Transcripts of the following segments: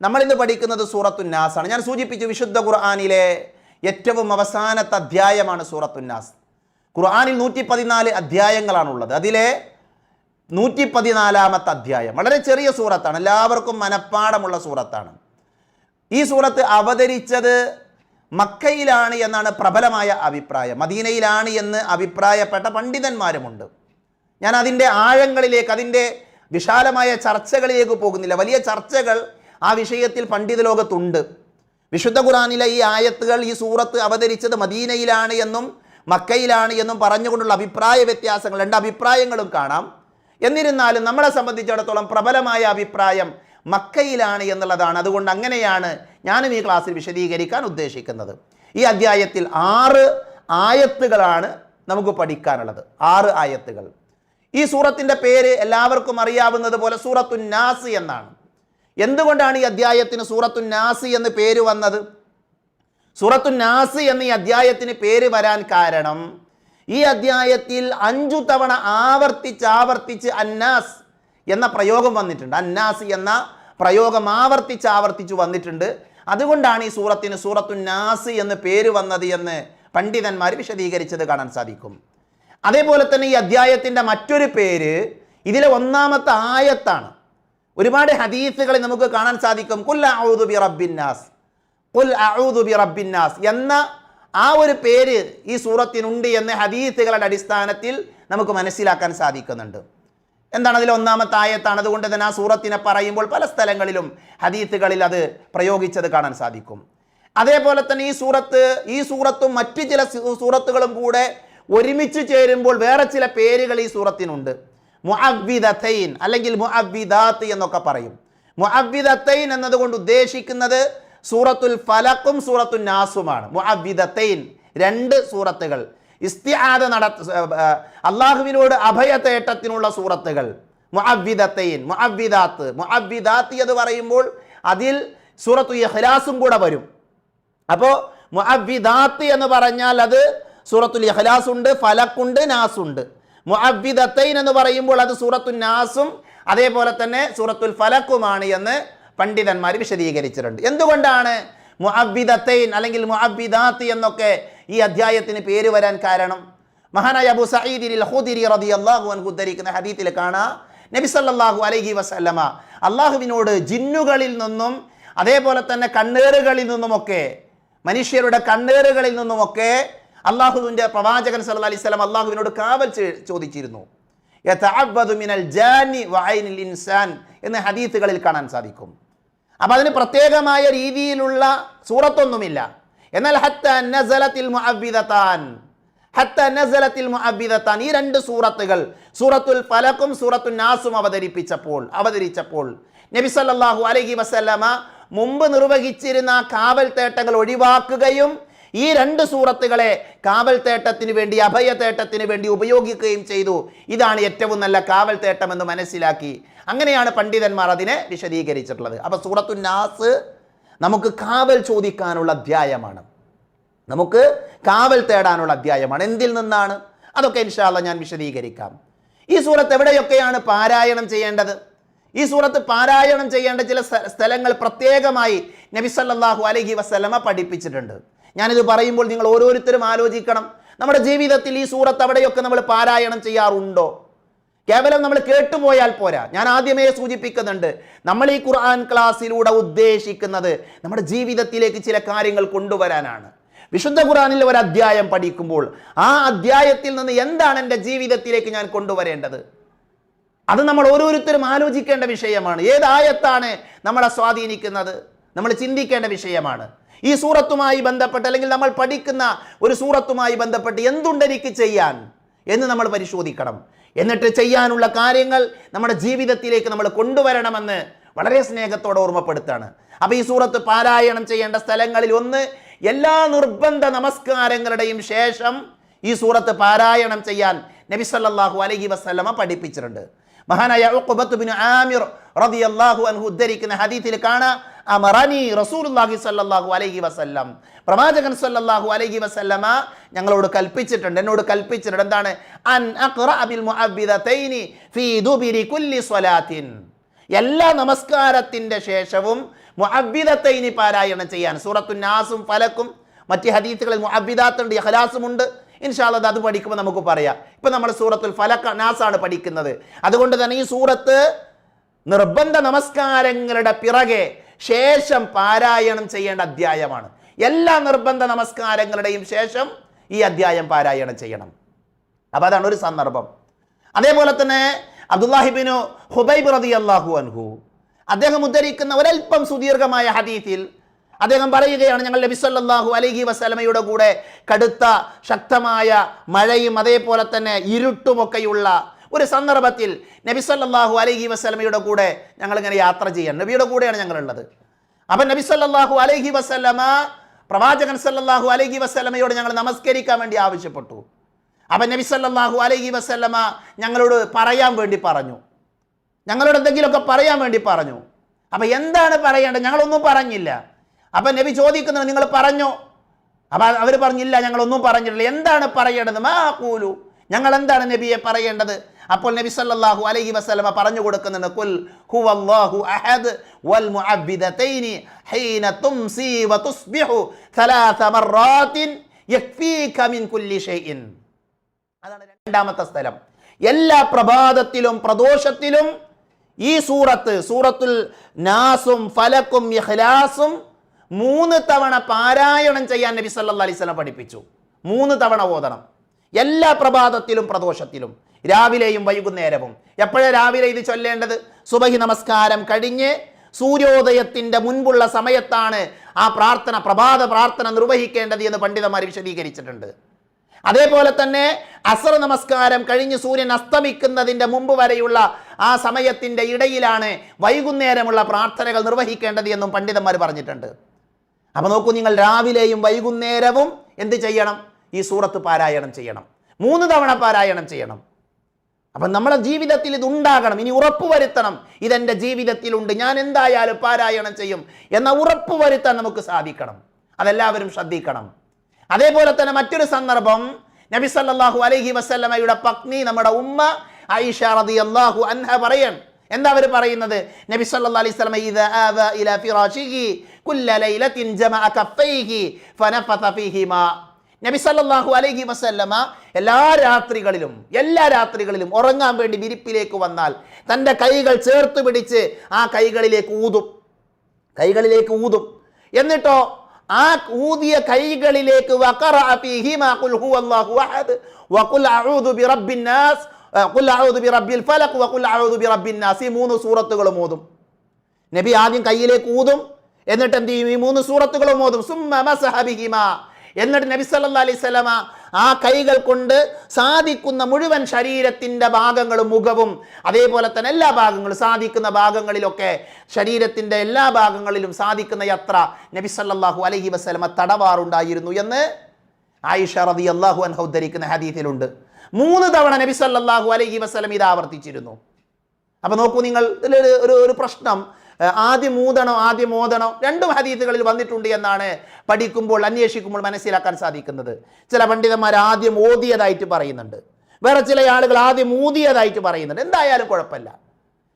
നമ്മളിന്ന് പഠിക്കുന്നത് സൂറത്തുന്നാസ് ആണ്. ഞാൻ സൂചിപ്പിച്ചു വിശുദ്ധ ഖുർആനിലെ ഏറ്റവും അവസാനത്തെ അധ്യായമാണ് സൂറത്തുന്നാസ്. ഖുർആനിൽ 114 അധ്യായങ്ങളാണുള്ളത്. അതിലെ 114ാമത്തെ അധ്യായം വളരെ ചെറിയ സൂറത്താണ്, എല്ലാവർക്കും മനഃപ്പാടമുള്ള സൂറത്താണ്. ഈ സൂറത്ത് അവതരിച്ചത് മക്കയിലാണ് എന്നാണ് പ്രബലമായ അഭിപ്രായം. മദീനയിലാണ് എന്ന് അഭിപ്രായപ്പെട്ട പണ്ഡിതന്മാരുമുണ്ട്. ഞാൻ അതിൻ്റെ ആഴങ്ങളിലേക്ക്, അതിൻ്റെ വിശാലമായ ചർച്ചകളിലേക്ക് പോകുന്നില്ല. വലിയ ചർച്ചകൾ ആ വിഷയത്തിൽ പണ്ഡിത ലോകത്തുണ്ട്. വിശുദ്ധ ഖുർആനിലെ ഈ ആയത്തുകൾ, ഈ സൂറത്ത് അവതരിച്ചത് മദീനയിലാണ് എന്നും മക്കയിലാണ് എന്നും പറഞ്ഞുകൊണ്ടുള്ള അഭിപ്രായ വ്യത്യാസങ്ങൾ, രണ്ട് അഭിപ്രായങ്ങളും കാണാം. എന്നിരുന്നാലും നമ്മളെ സംബന്ധിച്ചിടത്തോളം പ്രബലമായ അഭിപ്രായം മക്കയിലാണ് എന്നുള്ളതാണ്. അതുകൊണ്ട് അങ്ങനെയാണ് ഞാനും ഈ ക്ലാസ്സിൽ വിശദീകരിക്കാൻ ഉദ്ദേശിക്കുന്നത്. ഈ അധ്യായത്തിൽ 6 ആയത്തുകളാണ് നമുക്ക് പഠിക്കാനുള്ളത്. 6 ആയത്തുകൾ. ഈ സൂറത്തിൻ്റെ പേര് എല്ലാവർക്കും അറിയാവുന്നത് പോലെ സൂറത്തുന്നാസ് എന്നാണ്. എന്തുകൊണ്ടാണ് ഈ അധ്യായത്തിന് സൂറത്തുന്നാസ് എന്ന് പേര് വന്നത്? സൂറത്തുന്നാസ് എന്ന ഈ അധ്യായത്തിന് പേര് വരാൻ കാരണം, ഈ അധ്യായത്തിൽ 5 തവണ ആവർത്തിച്ച് അന്നാസ് എന്ന പ്രയോഗം വന്നിട്ടുണ്ട്. അന്നാസ് എന്ന പ്രയോഗം ആവർത്തിച്ച് വന്നിട്ടുണ്ട്. അതുകൊണ്ടാണ് ഈ സൂറത്തിന് സൂറത്തുന്നാസ് എന്ന് പേര് വന്നത് എന്ന് പണ്ഡിതന്മാർ വിശദീകരിച്ചത് കാണാൻ സാധിക്കും. അതേപോലെ തന്നെ ഈ അധ്യായത്തിൻ്റെ മറ്റൊരു പേര് ഇതിലെ 1ാമത്തെ ആയത്താണ്. ഒരുപാട് ഹദീസുകളിൽ നമുക്ക് കാണാൻ സാധിക്കും ഖുൽ അഊദു ബിറബ്ബിന്നാസ്, ഖുൽ അഊദു ബിറബ്ബിന്നാസ് എന്ന ആ ഒരു പേര് ഈ സൂറത്തിനുണ്ട് എന്ന് ഹദീസുകളുടെ അടിസ്ഥാനത്തിൽ നമുക്ക് മനസ്സിലാക്കാൻ സാധിക്കുന്നുണ്ട്. എന്താണ് അതിൽ 1ാമത്തെ ആയത്താണ്. അതുകൊണ്ട് തന്നെ ആ സൂറത്തിനെ പറയുമ്പോൾ പല സ്ഥലങ്ങളിലും ഹദീസുകളിൽ അത് പ്രയോഗിച്ചത് കാണാൻ സാധിക്കും. അതേപോലെ തന്നെ ഈ സൂറത്തും മറ്റു ചില സൂറത്തുകളും കൂടെ ഒരുമിച്ച് ചേരുമ്പോൾ വേറെ ചില പേരുകൾ ഈ സൂറത്തിനുണ്ട്. മുഅവ്വിദതൈൻ അല്ലെങ്കിൽ മുഅവ്വിദാത്ത് എന്നൊക്കെ പറയും. മുഅവ്വിദതൈൻ എന്നതുകൊണ്ട് ഉദ്ദേശിക്കുന്നത് സൂറത്തുൽ ഫലഖും സൂറത്തുൻ നാസുമാണ്. മുഅവ്വിദതൈൻ 2 സൂറത്തുകൾ, ഇസ്തിആദ അള്ളാഹുവിനോട് അഭയതേട്ടത്തിനുള്ള സൂറത്തുകൾ. മുഅവ്വിദതൈൻ, മുഅവ്വിദാത്ത് എന്ന് പറയുമ്പോൾ അതിൽ സൂറത്തു ഇഖ്ലാസും കൂടെ വരും. അപ്പോൾ മുഅവ്വിദാത്ത് എന്ന് പറഞ്ഞാൽ അത് സൂറത്തുൽ ഇഖ്ലാസ് ഉണ്ട്, ഫലഖുണ്ട്, നാസുണ്ട്. മുഅവ്വിദതൈൻ എന്ന് പറയുമ്പോൾ അത് സൂറത്തുൻ നാസും അതേപോലെ തന്നെ സൂറത്തുൽ ഫലഖുമാണ് എന്ന് പണ്ഡിതന്മാർ വിശദീകരിച്ചിട്ടുണ്ട്. എന്തുകൊണ്ടാണ് മുഅവ്വിദതൈൻ അല്ലെങ്കിൽ മുഅവ്വിദാത്ത് എന്നൊക്കെ ഈ അധ്യായത്തിന് പേര് വരാൻ കാരണം? മഹാനായ അബൂ സഈദ് അൽ ഖുദരി റളിയല്ലാഹു അൻഹു ഉദ്ധരിക്കുന്ന ഹദീസിൽ കാണാം, നബി സല്ലല്ലാഹു അലൈഹി വസല്ലമ അള്ളാഹുവിനോട് ജിന്നുകളിൽ നിന്നും അതേപോലെ തന്നെ കണ്ണേറുകളിൽ നിന്നുമൊക്കെ, മനുഷ്യരുടെ കണ്ണേറുകളിൽ നിന്നുമൊക്കെ അള്ളാഹുവിൻ്റെ പ്രവാചകൻ സല്ലല്ലാഹു അലൈഹി വസല്ലം അള്ളാഹുവിനോട് കാവൽ ചോദിച്ചിരുന്നു. യതഅബ്ബദു മിനൽ ജാനി വഅയ്നിൽ ഇൻസാൻ എന്ന് ഹദീസുകളിൽ കാണാൻ സാധിക്കും. അപ്പം അതിന് പ്രത്യേകമായ രീതിയിലുള്ള സൂറത്തൊന്നുമില്ല. എന്നാൽ ഹത്താ നസലത്തിൽ മുഅവ്വിദതാൻ ഈ 2 സൂറത്തുകൾ സൂറത്തുൽ ഫലഖും സൂറത്തുൻ നാസും അവതരിച്ചപ്പോൾ നബി സല്ലല്ലാഹു അലൈഹി വസല്ലമ മുമ്പ് നിർവഹിച്ചിരുന്ന കാവൽ തേട്ടങ്ങൾ ഒഴിവാക്കുകയും ഈ 2 സൂറത്തുകളെ കാവൽ തേട്ടത്തിന് വേണ്ടി, അഭയതേട്ടത്തിന് വേണ്ടി ഉപയോഗിക്കുകയും ചെയ്തു. ഇതാണ് ഏറ്റവും നല്ല കാവൽ തേട്ടം എന്ന് മനസ്സിലാക്കി. അങ്ങനെയാണ് പണ്ഡിതന്മാർ അതിനെ വിശദീകരിച്ചിട്ടുള്ളത്. അപ്പോൾ സൂറത്തുന്നാസ് നമുക്ക് കാവൽ ചോദിക്കാനുള്ള അധ്യായമാണ്, നമുക്ക് കാവൽ തേടാനുള്ള അധ്യായമാണ്. എന്തിൽ നിന്നാണ്? അതൊക്കെ ഇൻഷാ അല്ലാഹ് ഞാൻ വിശദീകരിക്കാം. ഈ സൂറത്ത് എവിടെയൊക്കെയാണ് പാരായണം ചെയ്യേണ്ടത്? ഈ സൂറത്ത് പാരായണം ചെയ്യേണ്ട ചില സ്ഥലങ്ങൾ പ്രത്യേകമായി നബി സല്ലല്ലാഹു അലൈഹി വസല്ലമ പഠിപ്പിച്ചിട്ടുണ്ട്. ഞാനിത് പറയുമ്പോൾ നിങ്ങൾ ഓരോരുത്തരും ആലോചിക്കണം, നമ്മുടെ ജീവിതത്തിൽ ഈ സൂറത്ത് എവിടെയൊക്കെ നമ്മൾ പാരായണം ചെയ്യാറുണ്ടോ? കേവലം നമ്മൾ കേട്ടുപോയാൽ പോരാ. ഞാൻ ആദ്യമേ സൂചിപ്പിക്കുന്നുണ്ട്, നമ്മൾ ഈ ഖുർആൻ ക്ലാസ്സിലൂടെ ഉദ്ദേശിക്കുന്നത് നമ്മുടെ ജീവിതത്തിലേക്ക് ചില കാര്യങ്ങൾ കൊണ്ടുവരാനാണ്. വിശുദ്ധ ഖുർആനിൽ ഒരു അധ്യായം പഠിക്കുമ്പോൾ ആ അധ്യായത്തിൽ നിന്ന് എന്താണ് എൻ്റെ ജീവിതത്തിലേക്ക് ഞാൻ കൊണ്ടുവരേണ്ടത്? അത് നമ്മൾ ഓരോരുത്തരും ആലോചിക്കേണ്ട വിഷയമാണ്. ഏതായത്താണ് നമ്മളെ സ്വാധീനിക്കുന്നത്? നമ്മൾ ചിന്തിക്കേണ്ട വിഷയമാണ്. ഈ സൂറത്തുമായി ബന്ധപ്പെട്ട് അല്ലെങ്കിൽ നമ്മൾ പഠിക്കുന്ന ഒരു സൂറത്തുമായി ബന്ധപ്പെട്ട് എന്തുണ്ട് എനിക്ക് ചെയ്യാൻ എന്ന് നമ്മൾ പരിശോധിക്കണം. എന്നിട്ട് ചെയ്യാനുള്ള കാര്യങ്ങൾ നമ്മുടെ ജീവിതത്തിലേക്ക് നമ്മൾ കൊണ്ടുവരണമെന്ന് വളരെ സ്നേഹത്തോടെ ഓർമ്മപ്പെടുത്താണ്. അപ്പോൾ ഈ സൂറത്ത് പാരായണം ചെയ്യേണ്ട സ്ഥലങ്ങളിൽ ഒന്ന്, എല്ലാ നിർബന്ധ നമസ്കാരങ്ങളുടെയും ശേഷം ഈ സൂറത്ത് പാരായണം ചെയ്യാൻ നബി സല്ലല്ലാഹു അലൈഹി വസല്ലമ പഠിപ്പിച്ചിട്ടുണ്ട്. മഹാനായ ഉഖബത്ത് ബിൻ ആമിർ റളിയല്ലാഹു അൻഹു ഉദ്ധരിക്കുന്ന ഹദീസിൽ കാണാം, അമറനി റസൂലുള്ളാഹി സ്വല്ലല്ലാഹു അലൈഹി വസല്ലം, പ്രവാചകൻ സ്വല്ലല്ലാഹു അലൈഹി വസല്ലമ ഞങ്ങളോട് കൽപ്പിച്ചിട്ടുണ്ട്, എന്നോട് കൽപ്പിച്ചിട്ടുണ്ട്. എന്താണ്? അൻ അഖ്റഅ ബിൽ മുഅവ്വിദതൈനി ഫീ ദുബിരി കുല്ലി സ്വലാത്തിൻ, എല്ലാ നമസ്കാരത്തിൻ്റെ ശേഷവും മുഅവ്വിദത്തൈനി പാരായണം ചെയ്യാൻ. സൂറത്തുൻ നാസും ഫലക്കും മറ്റ് ഹദീസുകളിൽ മുഅവ്വിദാത്തുണ്ട്, ഇഖ്ലാസും ഉണ്ട്. ഇൻഷാ അല്ലാഹ് അത് പഠിക്കുമ്പോൾ നമുക്ക് പറയാം. ഇപ്പം നമ്മൾ സൂറത്തുൽ ഫലക്ക് നാസാണ് പഠിക്കുന്നത്. അതുകൊണ്ട് തന്നെ ഈ സൂറത്ത് നിർബന്ധ നമസ്കാരങ്ങളുടെ പിറകെ ശേഷം പാരായണം ചെയ്യേണ്ട അധ്യായമാണ്. എല്ലാ നിർബന്ധ നമസ്കാരങ്ങളുടെയും ശേഷം ഈ അധ്യായം പാരായണം ചെയ്യണം. അപ്പം അതാണ് ഒരു സന്ദർഭം. അതേപോലെ തന്നെ അബ്ദുല്ലാഹിബ്നു ഹുബൈബ് റളിയല്ലാഹു അൻഹു അദ്ദേഹം ഉദ്ധരിക്കുന്ന ഒരൽപ്പം സുദീർഘമായ ഹദീസിൽ അദ്ദേഹം പറയുകയാണ്, ഞങ്ങൾ നബി സല്ലല്ലാഹു അലൈഹി വസല്ലമയുടെ കൂടെ കടുത്ത ശക്തമായ മഴയും അതേപോലെ തന്നെ ഇരുട്ടുമൊക്കെയുള്ള ഒരു സന്ദർഭത്തിൽ നബി സല്ലല്ലാഹു അലൈഹി വസല്ലമയുടെ കൂടെ ഞങ്ങളിങ്ങനെ യാത്ര ചെയ്യാൻ, നബിയുടെ കൂടെയാണ് ഞങ്ങളുള്ളത്. അപ്പം നബി സല്ലല്ലാഹു അലൈഹി വസല്ലമ പ്രവാചകൻ സല്ലല്ലാഹു അലൈഹി വസല്ലമയോട് ഞങ്ങൾ നമസ്കരിക്കാൻ വേണ്ടി ആവശ്യപ്പെട്ടു. അപ്പം നബി സല്ലല്ലാഹു അലൈഹി വസല്ലമ ഞങ്ങളോട് പറയാൻ വേണ്ടി പറഞ്ഞു, ഞങ്ങളോട് എന്തെങ്കിലുമൊക്കെ പറയാൻ വേണ്ടി പറഞ്ഞു. അപ്പം എന്താണ് പറയേണ്ടത്? ഞങ്ങളൊന്നും പറഞ്ഞില്ല. അപ്പം നബി ചോദിക്കുന്നത്, നിങ്ങൾ പറഞ്ഞോ? അപ്പം അവർ പറഞ്ഞില്ല, ഞങ്ങളൊന്നും പറഞ്ഞിട്ടില്ല. എന്താണ് പറയേണ്ടത്? മാ ഖൂലു, ഞങ്ങൾ എന്താണ് നബിയെ പറയേണ്ടത്? അപ്പോൾ നബി സല്ലല്ലാഹു അലൈഹി വസല്ലമ പറഞ്ഞു കൊടുക്കുന്നുണ്ട്, ഖുൽ ഹുവല്ലാഹു അഹദ് വൽ മുഅവ്വിദതൈനി ഹീന തുംസി വതുസ്ബിഹു ثلاث مرات യക്ഫീക മിൻ കുല്ലി ഷൈഇൻ. അതാണ് രണ്ടാമത്തെ സ്ഥലം. എല്ലാ പ്രഭാതത്തിലും പ്രദോഷത്തിലും ഈ സൂറത്തുൽ നാസും ഫലക്കും ഇഖ്ലാസും 3 തവണ പാരായണം ചെയ്യാൻ നബി സല്ലല്ലാഹു അലൈഹി വസല്ലം പഠിപ്പിച്ചു. 3 തവണ ഓതണം എല്ലാ പ്രഭാതത്തിലും പ്രദോഷത്തിലും, രാവിലെയും വൈകുന്നേരവും. എപ്പോഴാണ് രാവിലെ ഇത് ചൊല്ലേണ്ടത്? സുബഹി നമസ്കാരം കഴിഞ്ഞ് സൂര്യോദയത്തിൻ്റെ മുൻപുള്ള സമയത്താണ് ആ പ്രാർത്ഥന, പ്രഭാത പ്രാർത്ഥന നിർവഹിക്കേണ്ടത് എന്ന് പണ്ഡിതന്മാർ വിശദീകരിച്ചിട്ടുണ്ട്. അതേപോലെ തന്നെ അസ്ർ നമസ്കാരം കഴിഞ്ഞ് സൂര്യൻ അസ്തമിക്കുന്നതിൻ്റെ മുമ്പ് വരെയുള്ള ആ സമയത്തിൻ്റെ ഇടയിലാണ് വൈകുന്നേരമുള്ള പ്രാർത്ഥനകൾ നിർവഹിക്കേണ്ടത് എന്നും പണ്ഡിതന്മാർ പറഞ്ഞിട്ടുണ്ട്. അപ്പോൾ നോക്കൂ, നിങ്ങൾ രാവിലെയും വൈകുന്നേരവും എന്ത് ചെയ്യണം? ഈ സൂറത്ത് പാരായണം ചെയ്യണം. 3 തവണ പാരായണം ചെയ്യണം. അപ്പം നമ്മുടെ ജീവിതത്തിൽ ഇതുണ്ടാകണം. ഇനി ഉറപ്പുവരുത്തണം, ഇതെൻ്റെ ജീവിതത്തിലുണ്ട്, ഞാൻ എന്തായാലും പാരായണം ചെയ്യും എന്ന ഉറപ്പുവരുത്താൻ നമുക്ക് സാധിക്കണം. അതെല്ലാവരും ശ്രദ്ധിക്കണം. അതേപോലെ തന്നെ മറ്റൊരു സന്ദർഭം, നബി സല്ലല്ലാഹു അലൈഹി വസല്ലമയുടെ പത്നി നമ്മുടെ ഉമ്മ ആയിഷ റളിയല്ലാഹു അൻഹ പറയാൻ. എന്താ അവർ പറയുന്നത്? നബി സല്ലല്ലാഹു അലൈഹി വസല്ലമ ഇദാ ആവാ ഇലാ ഫിറാശിഹി കുല്ല ലൈലത്തിൻ ജമഅ കഫൈഹി ഫനഫത ഫീഹിമാ. നബി സല്ലല്ലാഹു അലൈഹി വസല്ലമ എല്ലാ രാത്രികളിലും ഉറങ്ങാൻ വേണ്ടി വിരിപ്പിലേക്ക് വന്നാൽ തൻ്റെ കൈകൾ ചേർത്ത് പിടിച്ച് ആ കൈകളിലേക്ക് ഊതും. എന്നിട്ടോ ആ ഊതിയ കൈകളിലേക്ക് വഖറഅ ഫീഹിമാ ഖുൽ ഹുവല്ലാഹു അഹദ് വഖുൽ അഊദു ബിറബ്ബിൻ നാസ് ഖുൽ അഊദു ബിറബ്ബിൽ ഫലഖ് വഖുൽ അഊദു ബിറബ്ബിൻ നാസ്. ഈ 3 സൂറത്തുകളും ഓതും. നബി ആദ്യം കൈയിലേക്ക് ഊതും, എന്നിട്ട് എന്ത് ചെയ്യും? ഈ 3 സൂറത്തുകളും ഓതും. സുമ്മ മസഹ ബിഹിമാ. എന്നിട്ട് നബി സല്ലല്ലാഹു അലൈഹി വസല്ലമ ആ കൈകൾ കൊണ്ട് സാധിക്കുന്ന മുഴുവൻ ശരീരത്തിൻ്റെ ഭാഗങ്ങളും, മുഖവും അതേപോലെ തന്നെ എല്ലാ ഭാഗങ്ങളും, സാധിക്കുന്ന ഭാഗങ്ങളിലൊക്കെ ശരീരത്തിൻ്റെ എല്ലാ ഭാഗങ്ങളിലും സാധിക്കുന്ന യത്ര നബി സല്ലല്ലാഹു അലൈഹി വസല്ലമ തടവാറുണ്ടായിരുന്നു എന്ന് ആയിഷ റളിയല്ലാഹു അൻഹ ഉദ്ധരിക്കുന്ന ഹദീസിലുണ്ട്. 3 തവണ നബി സല്ലല്ലാഹു അലൈഹി വസല്ലം ഇത് ആവർത്തിച്ചിരുന്നു. അപ്പോൾ നോക്കൂ നിങ്ങൾ, ഒരു പ്രശ്നം, ആദ്യം ഓതണോ? 2 ഹദീസുകളിൽ വന്നിട്ടുണ്ട് എന്നാണ് പഠിക്കുമ്പോൾ അന്വേഷിക്കുമ്പോൾ മനസ്സിലാക്കാൻ സാധിക്കുന്നത്. ചില പണ്ഡിതന്മാർ ആദ്യം ഓതിയതായിട്ട് പറയുന്നുണ്ട്, വേറെ ചില ആളുകൾ ആദ്യം ഊതിയതായിട്ട് പറയുന്നുണ്ട്. എന്തായാലും കുഴപ്പമില്ല.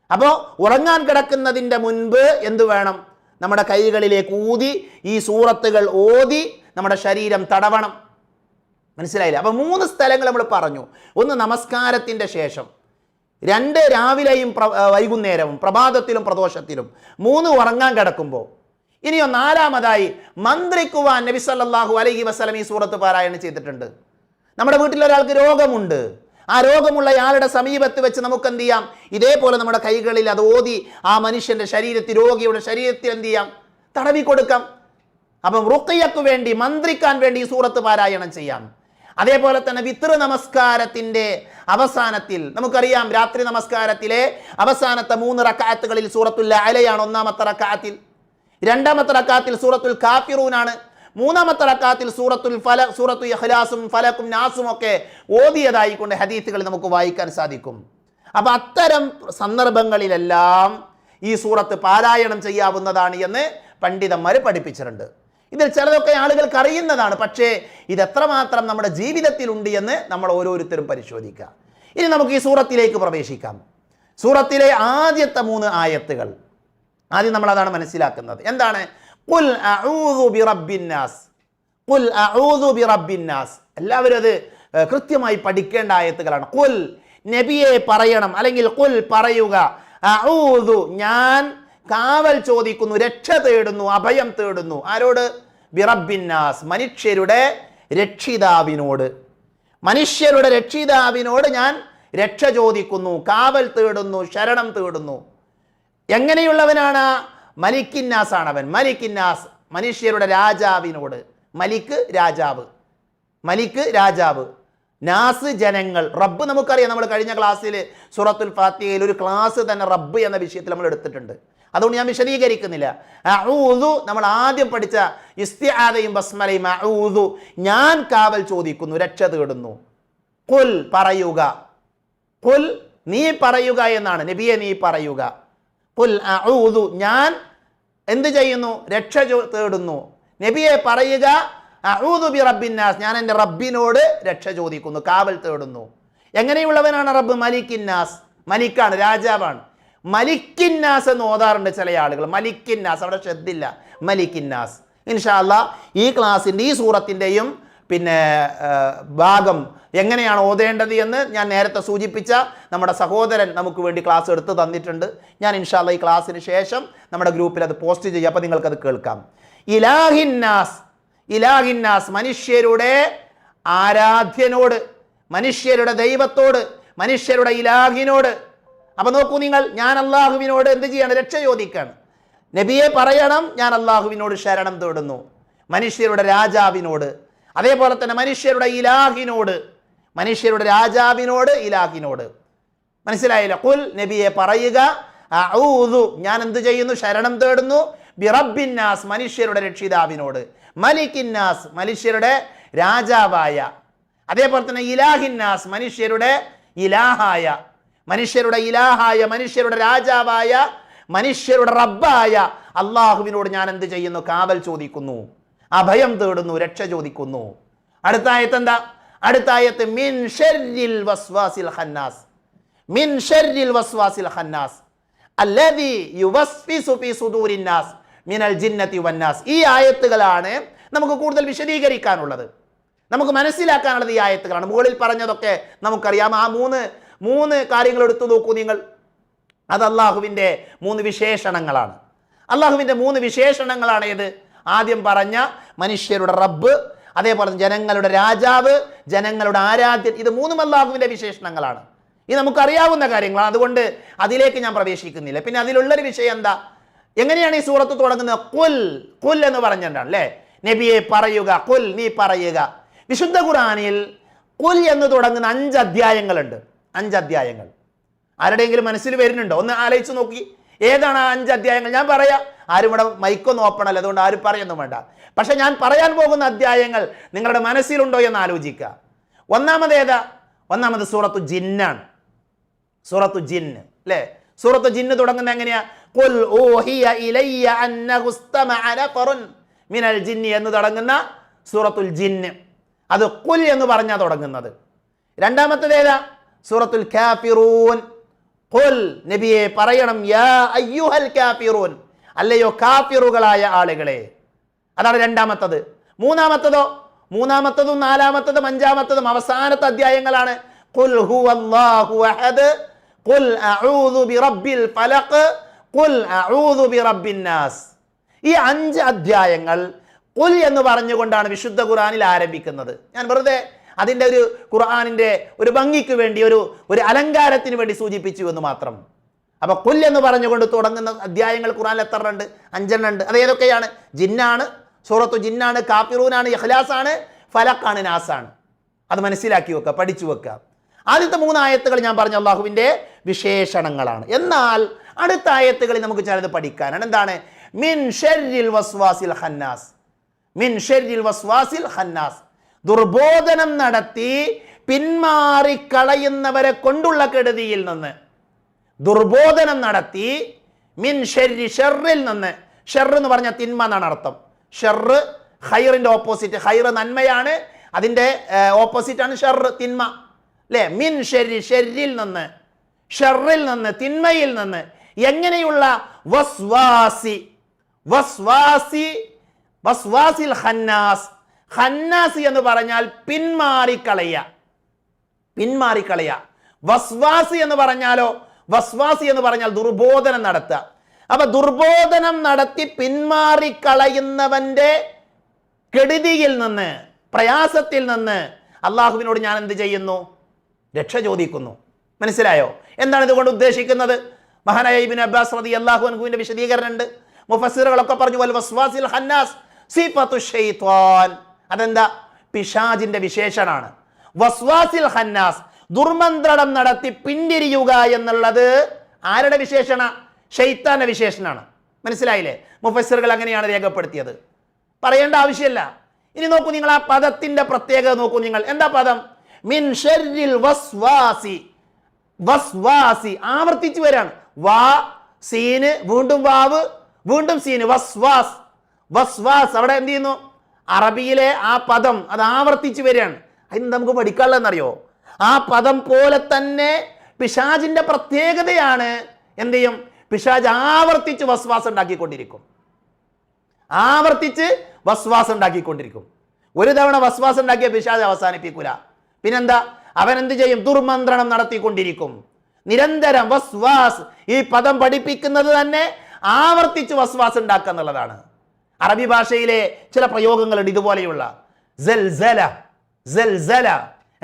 അപ്പോൾ ഉറങ്ങാൻ കിടക്കുന്നതിൻ്റെ മുൻപ് എന്ത് വേണം? നമ്മുടെ കൈകളിലേക്ക് ഊതി ഈ സൂറത്തുകൾ ഓതി നമ്മുടെ ശരീരം തടവണം. മനസ്സിലായില്ല? അപ്പോൾ 3 സ്ഥലങ്ങൾ നമ്മൾ പറഞ്ഞു. 1 നമസ്കാരത്തിൻ്റെ ശേഷം, 2 രാവിലെയും വൈകുന്നേരവും, പ്രഭാതത്തിലും പ്രദോഷത്തിലും, 3 ഉറങ്ങാൻ കിടക്കുമ്പോൾ. ഇനിയോ 4-മതായി മന്ത്രിക്കുവാൻ നബി സല്ലല്ലാഹു അലൈഹി വസല്ലം ഈ സൂറത്ത് പാരായണം ചെയ്തിട്ടുണ്ട്. നമ്മുടെ വീട്ടിലൊരാൾക്ക് രോഗമുണ്ട്, ആ രോഗമുള്ള ആളുടെ സമീപത്ത് വെച്ച് നമുക്ക് എന്ത് ചെയ്യാം? ഇതേപോലെ നമ്മുടെ കൈകളിൽ അത് ഓതി ആ മനുഷ്യൻ്റെ ശരീരത്തിൽ, രോഗിയുടെ ശരീരത്തിൽ എന്ത് ചെയ്യാം? തടവി കൊടുക്കാം. അപ്പം റുഖിയക്ക് വേണ്ടി, മന്ത്രിക്കാൻ വേണ്ടി ഈ സൂറത്ത് പാരായണം ചെയ്യാം. അതേപോലെ തന്നെ വിത്ർ നമസ്കാരത്തിൻ്റെ അവസാനത്തിൽ നമുക്കറിയാം, രാത്രി നമസ്കാരത്തിലെ അവസാനത്തെ 3 റക്അത്തുകളിൽ സൂറത്തുൽ അലയാണ് 1-ാമത്തെ റക്അത്തിൽ, 2-ാമത്തെ റക്അത്തിൽ സൂറത്തുൽ കാഫിറൂനാണ്, 3-ാമത്തെ റക്അത്തിൽ സൂറത്തു ഇഖ്ലാസും ഫലക്കും നാസും ഒക്കെ ഓതിയതായിക്കൊണ്ട് ഹദീസുകൾ നമുക്ക് വായിക്കാൻ സാധിക്കും. അപ്പം അത്തരം സന്ദർഭങ്ങളിലെല്ലാം ഈ സൂറത്ത് പാരായണം ചെയ്യാവുന്നതാണ് എന്ന് പണ്ഡിതന്മാർ പഠിപ്പിച്ചിട്ടുണ്ട്. ഇതിൽ ചിലതൊക്കെ ആളുകൾക്ക് അറിയുന്നതാണ്, പക്ഷേ ഇതെത്രമാത്രം നമ്മുടെ ജീവിതത്തിലുണ്ട് എന്ന് നമ്മൾ ഓരോരുത്തരും പരിശോധിക്കുക. ഇനി നമുക്ക് ഈ സൂറത്തിലേക്ക് പ്രവേശിക്കാം. സൂറത്തിലെ ആദ്യത്തെ 3 ആയത്തുകൾ ആദ്യം നമ്മൾ അതാണ് മനസ്സിലാക്കുന്നത്. എന്താണ് ഖുൽ അഊദു ബിറബ്ബിന്നാസ്, ഖുൽ അഊദു ബിറബ്ബിന്നാസ്. എല്ലാവരും അത് കൃത്യമായി പഠിക്കേണ്ട ആയത്തുകളാണ്. ഖുൽ നബിയെ പറയണം, അല്ലെങ്കിൽ ഖുൽ പറയുക, അഊദു ഞാൻ കാവൽ ചോദിക്കുന്നു, രക്ഷ തേടുന്നു, അഭയം തേടുന്നു. ആരോട്? ബിറബ്ബിന്നാസ്, മനുഷ്യരുടെ രക്ഷിതാവിനോട്. മനുഷ്യരുടെ രക്ഷിതാവിനോട് ഞാൻ രക്ഷ ചോദിക്കുന്നു, കാവൽ തേടുന്നു, ശരണം തേടുന്നു. എങ്ങനെയുള്ളവനാണ്? മലിക്കിന്നാസ് ആണവൻ. മലിക്കിന്നാസ്, മനുഷ്യരുടെ രാജാവിനോട്. മലിക്ക് രാജാവ്, മലിക്ക് രാജാവ്, നാസ് ജനങ്ങൾ. റബ്ബ് നമുക്കറിയാം. നമ്മൾ കഴിഞ്ഞ ക്ലാസ്സിൽ സൂറത്തുൽ ഫാത്തിഹയിൽ ഒരു ക്ലാസ് തന്നെ റബ്ബ് എന്ന വിഷയത്തിൽ നമ്മൾ എടുത്തിട്ടുണ്ട്. അതുകൊണ്ട് ഞാൻ വിശദീകരിക്കുന്നില്ല. അഊദു നമ്മൾ ആദ്യം പഠിച്ച ഇസ്തിആദയും ബസ്മലയും. അഊദു ഞാൻ കാവൽ ചോദിക്കുന്നു, രക്ഷ തേടുന്നു. ഖുൽ പറയുക, ഖുൽ നീ പറയുക എന്നാണ്. നബിയെ നീ പറയുക. ഖുൽ അഊദു ഞാൻ എന്ത് ചെയ്യുന്നു? രക്ഷ തേടുന്നു. നബിയെ പറയുക, അഊദു ബിറബ്ബിന്നാസ് ഞാൻ എൻ്റെ റബ്ബിനോട് രക്ഷ ചോദിക്കുന്നു, കാവൽ തേടുന്നു. എങ്ങനെയുള്ളവനാണ് റബ്ബ്? മലിക്കിന്നാസ്, മലിക്കാണ്, രാജാവാണ്. മലിക്കിന്നാസ് എന്ന് ഓതാറുണ്ട് ചില ആളുകൾ. മലിക്കിന്നാസ്, അവിടെ ശ്രദ്ധില്ല. മലിക്കിന്നാസ്. ഇൻഷാ അല്ലാഹ് ഈ ക്ലാസ്സിൻ്റെ ഈ സൂറത്തിൻ്റെയും പിന്നെ ഭാഗം എങ്ങനെയാണ് ഓതേണ്ടത് എന്ന് ഞാൻ നേരത്തെ സൂചിപ്പിച്ച നമ്മുടെ സഹോദരൻ നമുക്ക് വേണ്ടി ക്ലാസ് എടുത്ത് തന്നിട്ടുണ്ട്. ഞാൻ ഇൻഷാ അല്ലാഹ് ഈ ക്ലാസ്സിന് ശേഷം നമ്മുടെ ഗ്രൂപ്പിൽ അത് പോസ്റ്റ് ചെയ്യാം, അപ്പോൾ നിങ്ങൾക്കത് കേൾക്കാം. ഇലാഹിന്നാസ്, ഇലാഹിന്നാസ് മനുഷ്യരുടെ ആരാധ്യനോട്, മനുഷ്യരുടെ ദൈവത്തോട്, മനുഷ്യരുടെ ഇലാഹിനോട്. അപ്പൊ നോക്കൂ നിങ്ങൾ, ഞാൻ അള്ളാഹുവിനോട് എന്ത് ചെയ്യാണ്? രക്ഷ ചോദിക്കാണ്. നബിയെ പറയണം, ഞാൻ അള്ളാഹുവിനോട് ശരണം തേടുന്നു. മനുഷ്യരുടെ രാജാവിനോട്, അതേപോലെ തന്നെ മനുഷ്യരുടെ ഇലാഹിനോട്, മനുഷ്യരുടെ രാജാവിനോട്, ഇലാഹിനോട്. മനസ്സിലായില്ല? ഖുൽ നബിയെ പറയുക, അഊദു ഞാൻ എന്ത് ചെയ്യുന്നു? ശരണം തേടുന്നു. ബിറബ്ബിന്നാസ് മനുഷ്യരുടെ രക്ഷിതാവിനോട്. മലിക്കിന്നാസ് മനുഷ്യരുടെ രാജാവായ. അതേപോലെ തന്നെ ഇലാഹിന്നാസ് മനുഷ്യരുടെ ഇലാഹായ, മനുഷ്യരുടെ ഇലാഹായ, മനുഷ്യരുടെ രാജാവായ, മനുഷ്യരുടെ റബ്ബായ അള്ളാഹുവിനോട് ഞാൻ എന്ത് ചെയ്യുന്നു? കാവൽ ചോദിക്കുന്നു, അഭയം തേടുന്നു, രക്ഷ ചോദിക്കുന്നു. അടുത്ത ആയത്ത് എന്താ? അടുത്ത ആയത്ത് മിൻ ശർരിൽ വസ്വാസിൽ ഖന്നാസ്, മിൻ ശർരിൽ വസ്വാസിൽ ഖന്നാസ് അല്ലദീ യുവസ്വിസു ഫീ സുദൂരിന്നാസ് മിനൽ ജിന്നതി വന്നാസ്. ഈ ആയത്തുകളാണ് നമുക്ക് കൂടുതൽ വിശദീകരിക്കാനുള്ളത്, നമുക്ക് മനസ്സിലാക്കാനുള്ളത് ഈ ആയത്തുകളാണ്. മുകളിൽ പറഞ്ഞതൊക്കെ നമുക്കറിയാം. ആ മൂന്ന് കാര്യങ്ങൾ എടുത്തു നോക്കൂ നിങ്ങൾ. അത് അള്ളാഹുവിൻ്റെ 3 വിശേഷണങ്ങളാണ്. അള്ളാഹുവിൻ്റെ 3 വിശേഷണങ്ങളാണ് ഇത്. ആദ്യം പറഞ്ഞ മനുഷ്യരുടെ റബ്ബ്, അതേപോലെ ജനങ്ങളുടെ രാജാവ്, ജനങ്ങളുടെ ആരാധ്യൻ. ഇത് 3 അള്ളാഹുവിൻ്റെ വിശേഷണങ്ങളാണ്. ഇത് നമുക്കറിയാവുന്ന കാര്യങ്ങളാണ്. അതുകൊണ്ട് അതിലേക്ക് ഞാൻ പ്രവേശിക്കുന്നില്ല. പിന്നെ അതിലുള്ളൊരു വിഷയം എന്താ? എങ്ങനെയാണ് ഈ സൂറത്ത് തുടങ്ങുന്നത്? ഖുൽ, ഖുൽ എന്ന് പറഞ്ഞിട്ടാണ് അല്ലേ? നബിയെ പറയുക, ഖുൽ നീ പറയുക. വിശുദ്ധ ഖുർആനിൽ ഖുൽ എന്ന് തുടങ്ങുന്ന 5 അധ്യായങ്ങളുണ്ട്. 5 അധ്യായങ്ങൾ ആരുടെയെങ്കിലും മനസ്സിൽ വരുന്നുണ്ടോ? ഒന്ന് ആലോചിച്ച് നോക്കി. ഏതാണ് ആ 5 അധ്യായങ്ങൾ? ഞാൻ പറയാം. ആരും ഇവിടെ മൈക്കൊന്നും ഓപ്പൺ അല്ല, അതുകൊണ്ട് ആരും പറയൊന്നും വേണ്ട. പക്ഷെ ഞാൻ പറയാൻ പോകുന്ന അധ്യായങ്ങൾ നിങ്ങളുടെ മനസ്സിലുണ്ടോ എന്ന് ആലോചിക്കുക. ഒന്നാമത് ഏതാ? ഒന്നാമത് സൂറത്തു ജിന്നാണ്. സൂറത്തു ജിന്ന് അല്ലേ? സൂറത്തു ജിന്ന് തുടങ്ങുന്നത് എങ്ങനെയാ? ഖുൽ ഊഹിയ ഇലയ്യ അന്നഹു ഇസ്തമഅ നഫറുൻ മിനൽ ജിന്നി എന്ന് തുടങ്ങുന്ന സൂറത്തുൽ ജിന്ന്. അത് ഖുൽ എന്ന് പറഞ്ഞാ തുടങ്ങുന്നത്. രണ്ടാമത്തേത് ഏതാ? സൂറത്തുൽ കാഫിറൂൻ. ഖുൽ നബിയെ പറയണം, യാ അയ്യുഹൽ കാഫിറൂൻ, അല്ലയോ കാഫിറുകളായ ആളുകളെ. അതാണ് രണ്ടാമത്തത്. മൂന്നാമത്തതോ? മൂന്നാമത്തതും നാലാമത്തതും അഞ്ചാമത്തതും അവസാനത്തെ അധ്യായങ്ങളാണ്. ഖുൽ ഹുവല്ലാഹു അഹദ്, ഖുൽ അഊദു ബിറബ്ബിൽ ഫലഖ്, ഖുൽ അഊദു ബിറബ്ബിന്നാസ്. ഈ 5 അധ്യായങ്ങൾ ഖുൽ എന്ന് പറഞ്ഞുകൊണ്ടാണ് വിശുദ്ധ ഖുർആനിൽ ആരംഭിക്കുന്നത്. ഞാൻ വെറുതെ അതിൻ്റെ ഒരു ഖുർആനിൻ്റെ ഒരു ഭംഗിക്ക് വേണ്ടി, ഒരു അലങ്കാരത്തിന് വേണ്ടി സൂചിപ്പിച്ചു എന്ന് മാത്രം. അപ്പൊ ഖുൽ എന്ന് പറഞ്ഞുകൊണ്ട് തുടങ്ങുന്ന അധ്യായങ്ങൾ ഖുർആനിൽ എത്ര ഉണ്ട്? 5 ഉണ്ട്. അത് ഏതൊക്കെയാണ്? ജിന്നാണ്, സൂറത്തു ജിന്നാണ്, കാഫിറൂനാണ്, ഇഖ്ലാസാണ്, ഫലഖാണ്, നാസാണ്. അത് മനസ്സിലാക്കി വെക്കുക, പഠിച്ചു വെക്കുക. ആദ്യത്തെ 3 ആയത്തുകൾ ഞാൻ പറഞ്ഞ അള്ളാഹുവിൻ്റെ വിശേഷണങ്ങളാണ്. എന്നാൽ അടുത്ത ആയത്തുകളിൽ നമുക്ക് ചിലത് പഠിക്കാനാണ്. എന്താണ്? മിൻ ശർരിൽ വസ്വാസിൽ ഖന്നാസ്, മിൻ ശർരിൽ വസ്വാസിൽ ഖന്നാസ്. ദുർബോധനം നടത്തി പിന്മാറിക്കളയുന്നവരെ കൊണ്ടുള്ള കെടുതിയിൽ നിന്ന്. ദുർബോധനം നടത്തി മിൻ ശർരി, ഷർറിൽ നിന്ന്. ഷർ എന്ന് പറഞ്ഞ തിന്മ എന്നാണ് അർത്ഥം. ഷർറ് ഖൈറിന്റെ ഓപ്പോസിറ്റ്. ഖൈർ നന്മയാണ്, അതിൻ്റെ ഓപ്പോസിറ്റാണ് ഷർ, തിന്മ അല്ലേ? മിൻ ശർരി, ഷർറിൽ നിന്ന്, ഷർറിൽ നിന്ന്, തിന്മയിൽ നിന്ന്. എങ്ങനെയുള്ള വസ്വാസിൽ ഖന്നാസ്. ഖന്നാസ് എന്ന് പറഞ്ഞാൽ പിന്മാറിക്കളയ. വസ്വാസി എന്ന് പറഞ്ഞാലോ, വസ്വാസി എന്ന് പറഞ്ഞാൽ ദുർബോധനം നടത്തുക. അപ്പൊ ദുർബോധനം നടത്തി പിന്മാറിക്കളയുന്നവന്റെ കെടുതിയിൽ നിന്ന്, പ്രയാസത്തിൽ നിന്ന് അള്ളാഹുവിനോട് ഞാൻ എന്ത് ചെയ്യുന്നു? രക്ഷ ചോദിക്കുന്നു. മനസ്സിലായോ? എന്താണ് ഇതുകൊണ്ട് ഉദ്ദേശിക്കുന്നത്? മഹാനായ ഇബ്നു അബ്ബാസ് റളിയല്ലാഹു അൻഹുവിന്റെ വിശദീകരണം ഉണ്ട്. മുഫസ്സിറുകളൊക്കെ പറഞ്ഞു വൽ വസ്വാസിൽ ഖന്നാസ് സിഫത്തു ശൈത്വാൻ. അതെന്താ? പിശാചിന്റെ വിശേഷണാണ്. വസ്വാസിൽ ഖന്നാസ്, ദുർമന്ത്രണം നടത്തി പിന്തിരിയുക എന്നുള്ളത് ആരുടെ വിശേഷണ? ശൈത്താന്റെ വിശേഷണാണ്. മനസ്സിലായില്ലേ? മുഫസ്സിറുകൾ അങ്ങനെയാണ് രേഖപ്പെടുത്തിയത്. പറയേണ്ട ആവശ്യമില്ല. ഇനി നോക്കൂ, നിങ്ങൾ ആ പദത്തിന്റെ പ്രത്യേകത നോക്കൂ. നിങ്ങൾ എന്താ പദം? മിൻ ശർരിൽ വസ്വാസി ആവർത്തിച്ചു വരാണ്. വാ സീന്, വീണ്ടും വാവ്, വീണ്ടും സീന്. വസ്വാസ് അവിടെ എന്ത് ചെയ്യുന്നു? അറബിയിലെ ആ പദം അത് ആവർത്തിച്ചു വരികയാണ്. അതിന് നമുക്ക് പഠിക്കാനുള്ളതെന്നറിയോ? ആ പദം പോലെ തന്നെ പിശാചിന്റെ പ്രത്യേകതയാണ്. എന്ത് ചെയ്യും? പിശാച് ആവർത്തിച്ച് വസ്വാസ് ഉണ്ടാക്കിക്കൊണ്ടിരിക്കും. ഒരു തവണ വസ്വാസ് ഉണ്ടാക്കിയ പിശാച് അവസാനിപ്പിക്കൂല. പിന്നെന്താ? അവൻ എന്ത് ചെയ്യും? ദുർമന്ത്രണം നടത്തിക്കൊണ്ടിരിക്കും. നിരന്തരം വസ്വാസ്. ഈ പദം പഠിപ്പിക്കുന്നത് തന്നെ ആവർത്തിച്ച് വസ്വാസ് ഉണ്ടാക്കുക എന്നുള്ളതാണ്. അറബി ഭാഷയിലെ ചില പ്രയോഗങ്ങളുണ്ട് ഇതുപോലെയുള്ള.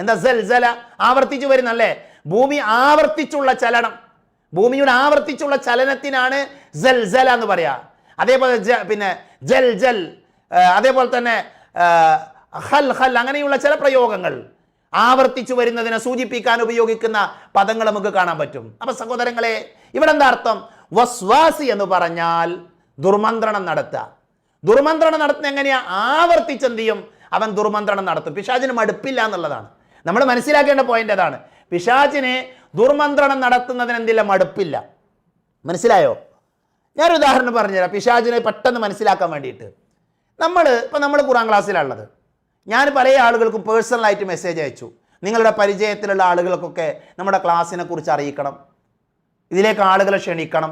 എന്താ സൽസല? ആവർത്തിച്ചു വരുന്നല്ലേ? ഭൂമി ആവർത്തിച്ചുള്ള ചലനം. ഭൂമിയുടെ ആവർത്തിച്ചുള്ള ചലനത്തിനാണ് സൽസല എന്ന് പറയാ. അതേപോലെ പിന്നെ ജൽ, അതേപോലെ തന്നെ ഖൽ, അങ്ങനെയുള്ള ചില പ്രയോഗങ്ങൾ ആവർത്തിച്ചു വരുന്നതിനെ സൂചിപ്പിക്കാൻ ഉപയോഗിക്കുന്ന പദങ്ങൾ നമുക്ക് കാണാൻ പറ്റും. അപ്പൊ സഹോദരങ്ങളെ, ഇവിടെ എന്താ അർത്ഥം? വസ്വാസി എന്ന് പറഞ്ഞാൽ ദുർമന്ത്രണം നടത്തുക. ദുർമന്ത്രണം നടത്തുന്ന എങ്ങനെയാ? ആവർത്തിച്ച് എന്ത് ചെയ്യും? അവൻ ദുർമന്ത്രണം നടത്തും. പിശാചിന് മടുപ്പില്ല എന്നുള്ളതാണ് നമ്മൾ മനസ്സിലാക്കേണ്ട പോയിന്റ്. അതാണ്, പിശാചിന് ദുർമന്ത്രണം നടത്തുന്നതിന് എന്തില്ല? മടുപ്പില്ല. മനസ്സിലായോ? ഞാനൊരു ഉദാഹരണം പറഞ്ഞുതരാം പിശാചിനെ പെട്ടെന്ന് മനസ്സിലാക്കാൻ വേണ്ടിയിട്ട്. നമ്മൾ ഖുർആൻ ക്ലാസ്സിലുള്ളത്, ഞാൻ പല ആളുകൾക്കും പേഴ്സണലായിട്ട് മെസ്സേജ് അയച്ചു. നിങ്ങളുടെ പരിചയത്തിലുള്ള ആളുകൾക്കൊക്കെ നമ്മുടെ ക്ലാസ്സിനെ കുറിച്ച് അറിയിക്കണം, ഇതിലേക്ക് ആളുകളെ ക്ഷണിക്കണം.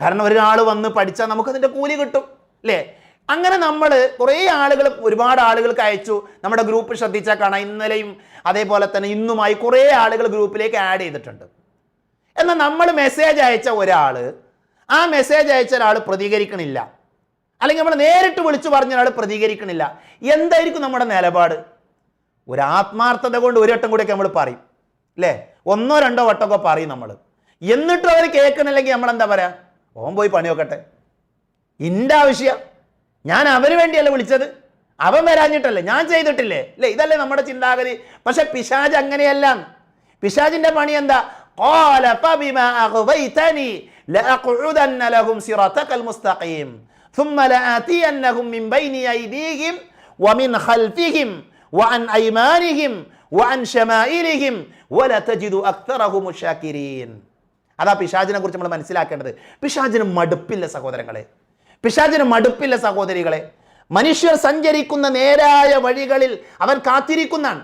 കാരണം ഒരാൾ വന്ന് പഠിച്ചാൽ നമുക്കതിൻ്റെ കൂലി കിട്ടും, അല്ലേ? അങ്ങനെ നമ്മൾ കുറേ ആളുകൾ, ഒരുപാട് ആളുകൾക്ക് അയച്ചു. നമ്മുടെ ഗ്രൂപ്പ് ശ്രദ്ധിച്ചാൽ കാണാം, ഇന്നലെയും അതേപോലെ തന്നെ ഇന്നുമായി കുറേ ആളുകൾ ഗ്രൂപ്പിലേക്ക് ആഡ് ചെയ്തിട്ടുണ്ട്. എന്നാൽ നമ്മൾ മെസ്സേജ് അയച്ച ഒരാൾ, ആ മെസ്സേജ് അയച്ച ഒരാൾ പ്രതികരിക്കണില്ല, അല്ലെങ്കിൽ നമ്മൾ നേരിട്ട് വിളിച്ചു പറഞ്ഞ ഒരാൾ പ്രതികരിക്കണില്ല. എന്തായിരിക്കും നമ്മുടെ നിലപാട്? ഒരു ആത്മാർത്ഥത കൊണ്ട് ഒരു വട്ടം കൂടെയൊക്കെ നമ്മൾ പറയും, അല്ലേ? 1 or 2 വട്ടമൊക്കെ പറയും നമ്മൾ. എന്നിട്ടും അവർ കേൾക്കണില്ലെങ്കിൽ നമ്മൾ എന്താ പറയാ? ഓൻ പോയി പണി നോക്കട്ടെ, ഇൻ്റെ ആവശ്യം, ഞാൻ അവന് വേണ്ടിയല്ല വിളിച്ചത്, അവൻ വരാഞ്ഞിട്ടല്ലേ, ഞാൻ ചെയ്തിട്ടില്ലേ, അല്ലേ? ഇതല്ലേ നമ്മുടെ ചിന്താഗതി. പക്ഷെ പിശാച് അങ്ങനെയല്ല. പിശാചിന്റെ പണി എന്താ? ഖാല ഫബിമാ അഗ്വൈതനി ലഅഖഉദന്ന ലഹും സിറാതകൽ മുസ്തഖീം ثم لآتينهم من بين أيديهم ومن خلفهم وعن أيمانهم وعن شمائلهم ولا تجد أكثرهم شاكرين. അതാ പിശാചിനെ കുറിച്ച് നമ്മൾ മനസ്സിലാക്കേണ്ടത്. പിശാചിന് മടുപ്പില്ല സഹോദരങ്ങളെ, പിശാചിന് മടുപ്പില്ല സഹോദരികളെ. മനുഷ്യർ സഞ്ചരിക്കുന്ന നേരായ വഴികളിൽ അവൻ കാത്തിരിക്കുന്നതാണ്.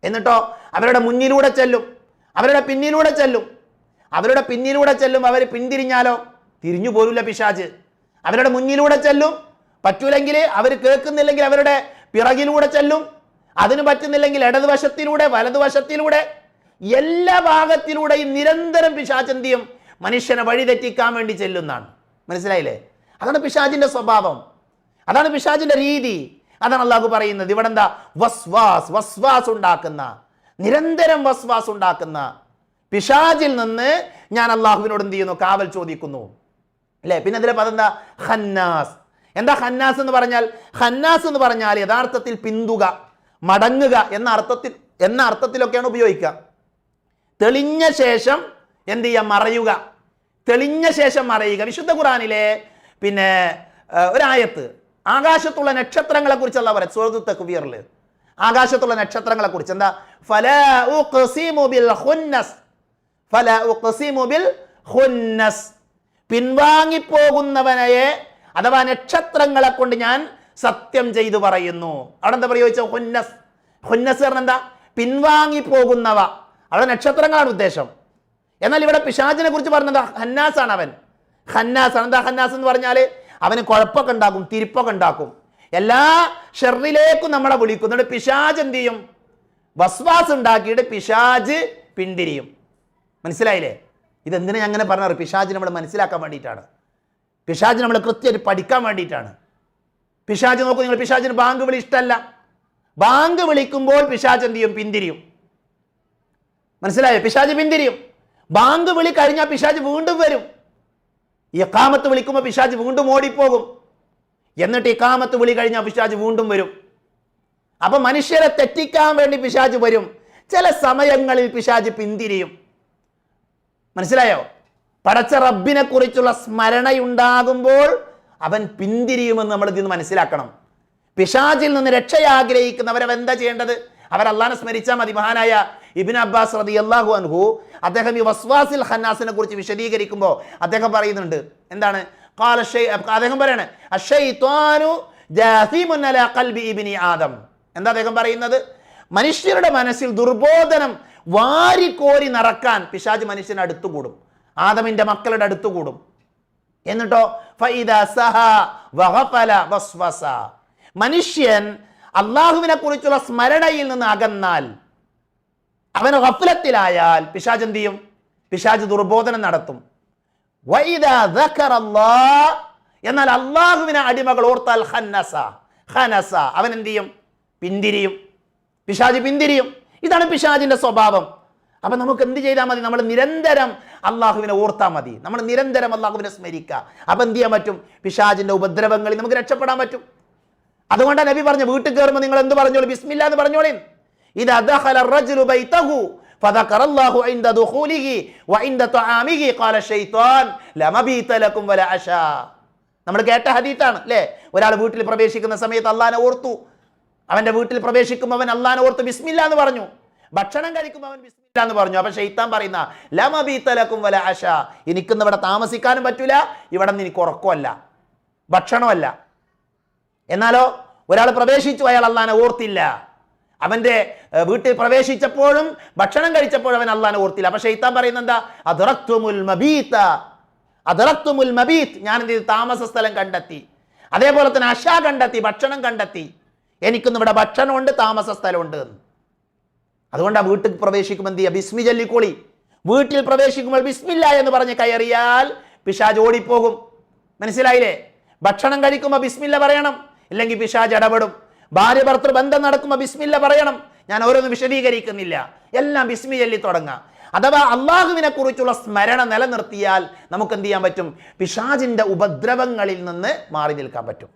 എന്നിട്ടോ അവരുടെ മുന്നിലൂടെ ചെല്ലും, അവരുടെ പിന്നിലൂടെ ചെല്ലും. അവരുടെ പിന്നിലൂടെ ചെല്ലും, അവർ പിന്തിരിഞ്ഞാലോ തിരിഞ്ഞു പോരില്ല പിശാച്. അവരുടെ മുന്നിലൂടെ ചെല്ലും, പറ്റൂലെങ്കിൽ അവർ കേൾക്കുന്നില്ലെങ്കിൽ അവരുടെ പിറകിലൂടെ ചെല്ലും, അതിന് പറ്റുന്നില്ലെങ്കിൽ ഇടതുവശത്തിലൂടെ വലതുവശത്തിലൂടെ എല്ലാ ഭാഗത്തിലൂടെയും നിരന്തരം പിശാച് എന്ത് ചെയ്യും? മനുഷ്യനെ വഴിതെറ്റിക്കാൻ വേണ്ടി ചെല്ലുന്നതാണ്. മനസ്സിലായില്ലേ? അതാണ് പിശാചിന്റെ സ്വഭാവം, അതാണ് പിശാചിന്റെ രീതി. അതാണ് അള്ളാഹു പറയുന്നത് ഇവിടെ എന്താ? വസ്വാസ് ഉണ്ടാക്കുന്ന, നിരന്തരം വസ്വാസ് ഉണ്ടാക്കുന്ന പിശാചിൽ നിന്ന് ഞാൻ അള്ളാഹുവിനോട് എന്ത് ചെയ്യുന്നു? കാവൽ ചോദിക്കുന്നു, അല്ലേ? പിന്നെ അതിലെ പദം എന്താ? ഖന്നാസ്. എന്താ ഖന്നാസ് എന്ന് പറഞ്ഞാൽ? ഖന്നാസ് എന്ന് പറഞ്ഞാൽ യഥാർത്ഥത്തിൽ പിന്തുക, മടങ്ങുക എന്ന അർത്ഥത്തിലൊക്കെയാണ് ഉപയോഗിക്കുക. തെളിഞ്ഞ ശേഷം എന്ത് ചെയ്യുക? മറയുക. തെളിഞ്ഞ ശേഷം മറയുക. വിശുദ്ധ ഖുർആനിലെ പിന്നെ ഒരായത്ത്, ആകാശത്തുള്ള നക്ഷത്രങ്ങളെ കുറിച്ച് അല്ലാഹു പറയുന്നത് സൂറത്തുൽ തക്വീറിൽ. ആകാശത്തുള്ള നക്ഷത്രങ്ങളെ കുറിച്ച് എന്താ? ഫലാ ഉഖ്സിമു ബിൽ ഖുന്നസ്, ഫലാ ഉഖ്സിമു ബിൽ ഖുന്നസ്. പിൻവാങ്ങിപ്പോകുന്നവനെ അഥവാ നക്ഷത്രങ്ങളെ കൊണ്ട് ഞാൻ സത്യം ചെയ്തു പറയുന്നു. അവിടെ എന്താ പ്രയോഗിച്ച? ഖുന്നസ്. ഖുന്നസ് പറഞ്ഞ എന്താ? പിൻവാങ്ങിപ്പോകുന്നവ. അവിടെ നക്ഷത്രങ്ങളാണ് ഉദ്ദേശം. എന്നാൽ ഇവിടെ പിശാചിനെ കുറിച്ച് പറഞ്ഞത് ഹന്നാസാണ്. അവൻ ഹന്നാസാണ്. എന്താ ഹന്നാസ് എന്ന് പറഞ്ഞാൽ അവന് കുഴപ്പമൊക്കെ ഉണ്ടാക്കും, തിരിപ്പൊക്കെ ഉണ്ടാക്കും, എല്ലാ ഷെറിലേക്കും നമ്മളെ വിളിക്കും. എന്നിട്ട് പിശാജ് എന്ത് ചെയ്യും? വസ്വാസ് ഉണ്ടാക്കിയിട്ട് പിശാജ് പിന്തിരിയും. മനസ്സിലായില്ലേ? ഇതെന്തിനാ അങ്ങനെ പറഞ്ഞത്? പിശാജ് നമ്മൾ മനസ്സിലാക്കാൻ വേണ്ടിയിട്ടാണ്. പിശാജ് നമ്മൾ കൃത്യമായിട്ട് പഠിക്കാൻ വേണ്ടിയിട്ടാണ്. പിശാജ് നോക്കൂ നിങ്ങൾ, പിശാജിന് ബാങ്ക് വിളി ഇഷ്ടമല്ല. ബാങ്ക് വിളിക്കുമ്പോൾ പിശാജ് എന്ത് ചെയ്യും? പിന്തിരിയും. മനസ്സിലായോ? പിശാജ് പിന്തിരിയും. ബാങ്ക് വിളി കഴിഞ്ഞാൽ പിശാജ് വീണ്ടും വരും. ഇഖാമത്ത് വിളിക്കുമ്പോൾ പിശാജ് വീണ്ടും ഓടിപ്പോകും. എന്നിട്ട് ഇഖാമത്ത് വിളി കഴിഞ്ഞാൽ പിശാജ് വീണ്ടും വരും. അപ്പൊ മനുഷ്യരെ തെറ്റിക്കാൻ വേണ്ടി പിശാജ് വരും. ചില സമയങ്ങളിൽ പിശാജ് പിന്തിരിയും. മനസ്സിലായോ? പടച്ച റബ്ബിനെ കുറിച്ചുള്ള സ്മരണയുണ്ടാകുമ്പോൾ അവൻ പിന്തിരിയുമെന്ന് നമ്മൾ ഇതിൽ നിന്ന് മനസ്സിലാക്കണം. പിശാചിൽ നിന്ന് രക്ഷയാഗ്രഹിക്കുന്നവർ എന്താ ചെയ്യേണ്ടത്? അവർ അള്ളാഹനെ സ്മരിച്ചാൽ മതി. മഹാനായ ഇബ്നു അബ്ബാസ് റളിയല്ലാഹു അൻഹു അദ്ദേഹം ഈ വസ്വാസിൽ ഖന്നാസിനെ കുറിച്ച് വിശദീകരിക്കുമ്പോൾ അദ്ദേഹം പറയുന്നുണ്ട്. എന്താണ്? അദ്ദേഹം പറയാണ് അശ്ശൈത്വാനു ജാസിമുൻ അലാ ഖൽബി ഇബ്നി ആദം. എന്താ അദ്ദേഹം പറയുന്നത്? മനുഷ്യരുടെ മനസ്സിൽ ദുർബോധനം വാരിക്കോരി നിറക്കാൻ പിശാച് മനുഷ്യന് അടുത്തുകൂടും, ആദമിന്റെ മക്കളുടെ അടുത്തുകൂടും. എന്നിട്ടോ ഫഇദാ സഹാ വഗഫല വസ്വസ. മനുഷ്യൻ അള്ളാഹുവിനെ കുറിച്ചുള്ള സ്മരണയിൽ നിന്ന് അകന്നാൽ, അവൻ ഗഫലത്തിലായാൽ പിശാച് എന്ത് ചെയ്യും? പിശാച് ദുർബോധനം നടത്തും. വഇദാ ദക്കറല്ലാഹ്, എന്നാൽ അള്ളാഹുവിനെ അടിമകൾ ഓർത്താൽ ഖനസ, അവൻ എന്ത് ചെയ്യും? പിന്തിരിയും. പിശാച് പിന്തിരിയും. ഇതാണ് പിശാചിന്റെ സ്വഭാവം. അപ്പൊ നമുക്ക് എന്ത് ചെയ്താൽ മതി? നമ്മൾ നിരന്തരം അള്ളാഹുവിനെ ഓർത്താൽ മതി. നമ്മൾ നിരന്തരം അള്ളാഹുവിനെ സ്മരിക്കുക. അപ്പൊ എന്ത് ചെയ്യാൻ പറ്റും? പിശാചിന്റെ ഉപദ്രവങ്ങളിൽ നമുക്ക് രക്ഷപ്പെടാൻ പറ്റും. അതുകൊണ്ടാണ് നബി പറഞ്ഞു, വീട്ടിൽ കയറുമ്പോൾ നിങ്ങൾ എന്ത് പറഞ്ഞോളൂ? ബിസ്മില്ലാ എന്ന് പറഞ്ഞോളീൻ. ഇദാ ദഖല അർ-റജുലു ബൈതഹു ഫദക്കറല്ലാഹു ഇൻദ ദുഖൂലിഹി വഇൻദ തആമിഹി ഖാല ശൈത്താൻ ലമബീത ലക്കും വല അശാ. നമ്മൾ കേട്ട ഹദീസാണ് അല്ലേ? ഒരാൾ വീട്ടിൽ പ്രവേശിക്കുന്ന സമയത്ത് അള്ളാഹനെ ഓർത്തു. അവന്റെ വീട്ടിൽ പ്രവേശിക്കുമ്പോൾ അവൻ അള്ളാഹനെ ഓർത്ത് ബിസ്മില്ലാ എന്ന് പറഞ്ഞു. ഭക്ഷണം കഴിക്കുമ്പോൾ അവൻ ബിസ്മില്ലാ എന്ന് പറഞ്ഞു. അപ്പൊ ശൈത്താൻ പറയുന്ന ലമബീത ലക്കും വല അശാ, എനിക്കിന്ന് ഇവിടെ താമസിക്കാനും പറ്റൂല, ഇവിടെ നിന്ന് എനിക്ക് ഉറക്കമല്ല, ഭക്ഷണമല്ല. എന്നാലോ ഒരാൾ പ്രവേശിച്ചു, അയാൾ അള്ളാഹനെ ഓർത്തില്ല. അവന്റെ വീട്ടിൽ പ്രവേശിച്ചപ്പോഴും ഭക്ഷണം കഴിച്ചപ്പോഴും അവൻ അള്ളാഹനെ ഓർത്തില്ല. അപ്പൊ ശൈത്താൻ പറയുന്നത് എന്താ? അദ്റക്തുമുൽ മബീത്ത്, ഞാൻ എന്ത് ചെയ്തു? താമസ സ്ഥലം കണ്ടെത്തി. അതേപോലെ തന്നെ അശ കണ്ടെത്തി, ഭക്ഷണം കണ്ടെത്തി. എനിക്കൊന്നും ഇവിടെ ഭക്ഷണമുണ്ട്, താമസ സ്ഥലമുണ്ട്. അതുകൊണ്ട് ആ വീട്ടിൽ പ്രവേശിക്കുമ്പോൾ എന്ത് ചെയ്യുക? ബിസ്മി ചൊല്ലിക്കോളി. വീട്ടിൽ പ്രവേശിക്കുമ്പോൾ ബിസ്മില്ല എന്ന് പറഞ്ഞ് കയറിയാൽ പിശാച് ഓടിപ്പോകും. മനസ്സിലായില്ലേ? ഭക്ഷണം കഴിക്കുമ്പോൾ ബിസ്മില്ല പറയണം, ഇല്ലെങ്കിൽ പിശാച് ഇടപെടും. ഭാര്യ ഭർത്തൃ ബന്ധം നടക്കുമ്പോൾ ബിസ്മില്ല പറയണം. ഞാൻ ഓരോന്നും വിശദീകരിക്കുന്നില്ല, എല്ലാം ബിസ്മി ചൊല്ലി തുടങ്ങാം. അഥവാ അള്ളാഹുവിനെ കുറിച്ചുള്ള സ്മരണ നിലനിർത്തിയാൽ നമുക്ക് എന്ത് ചെയ്യാൻ പറ്റും? പിശാചിന്റെ ഉപദ്രവങ്ങളിൽ നിന്ന് മാറി നിൽക്കാൻ പറ്റും.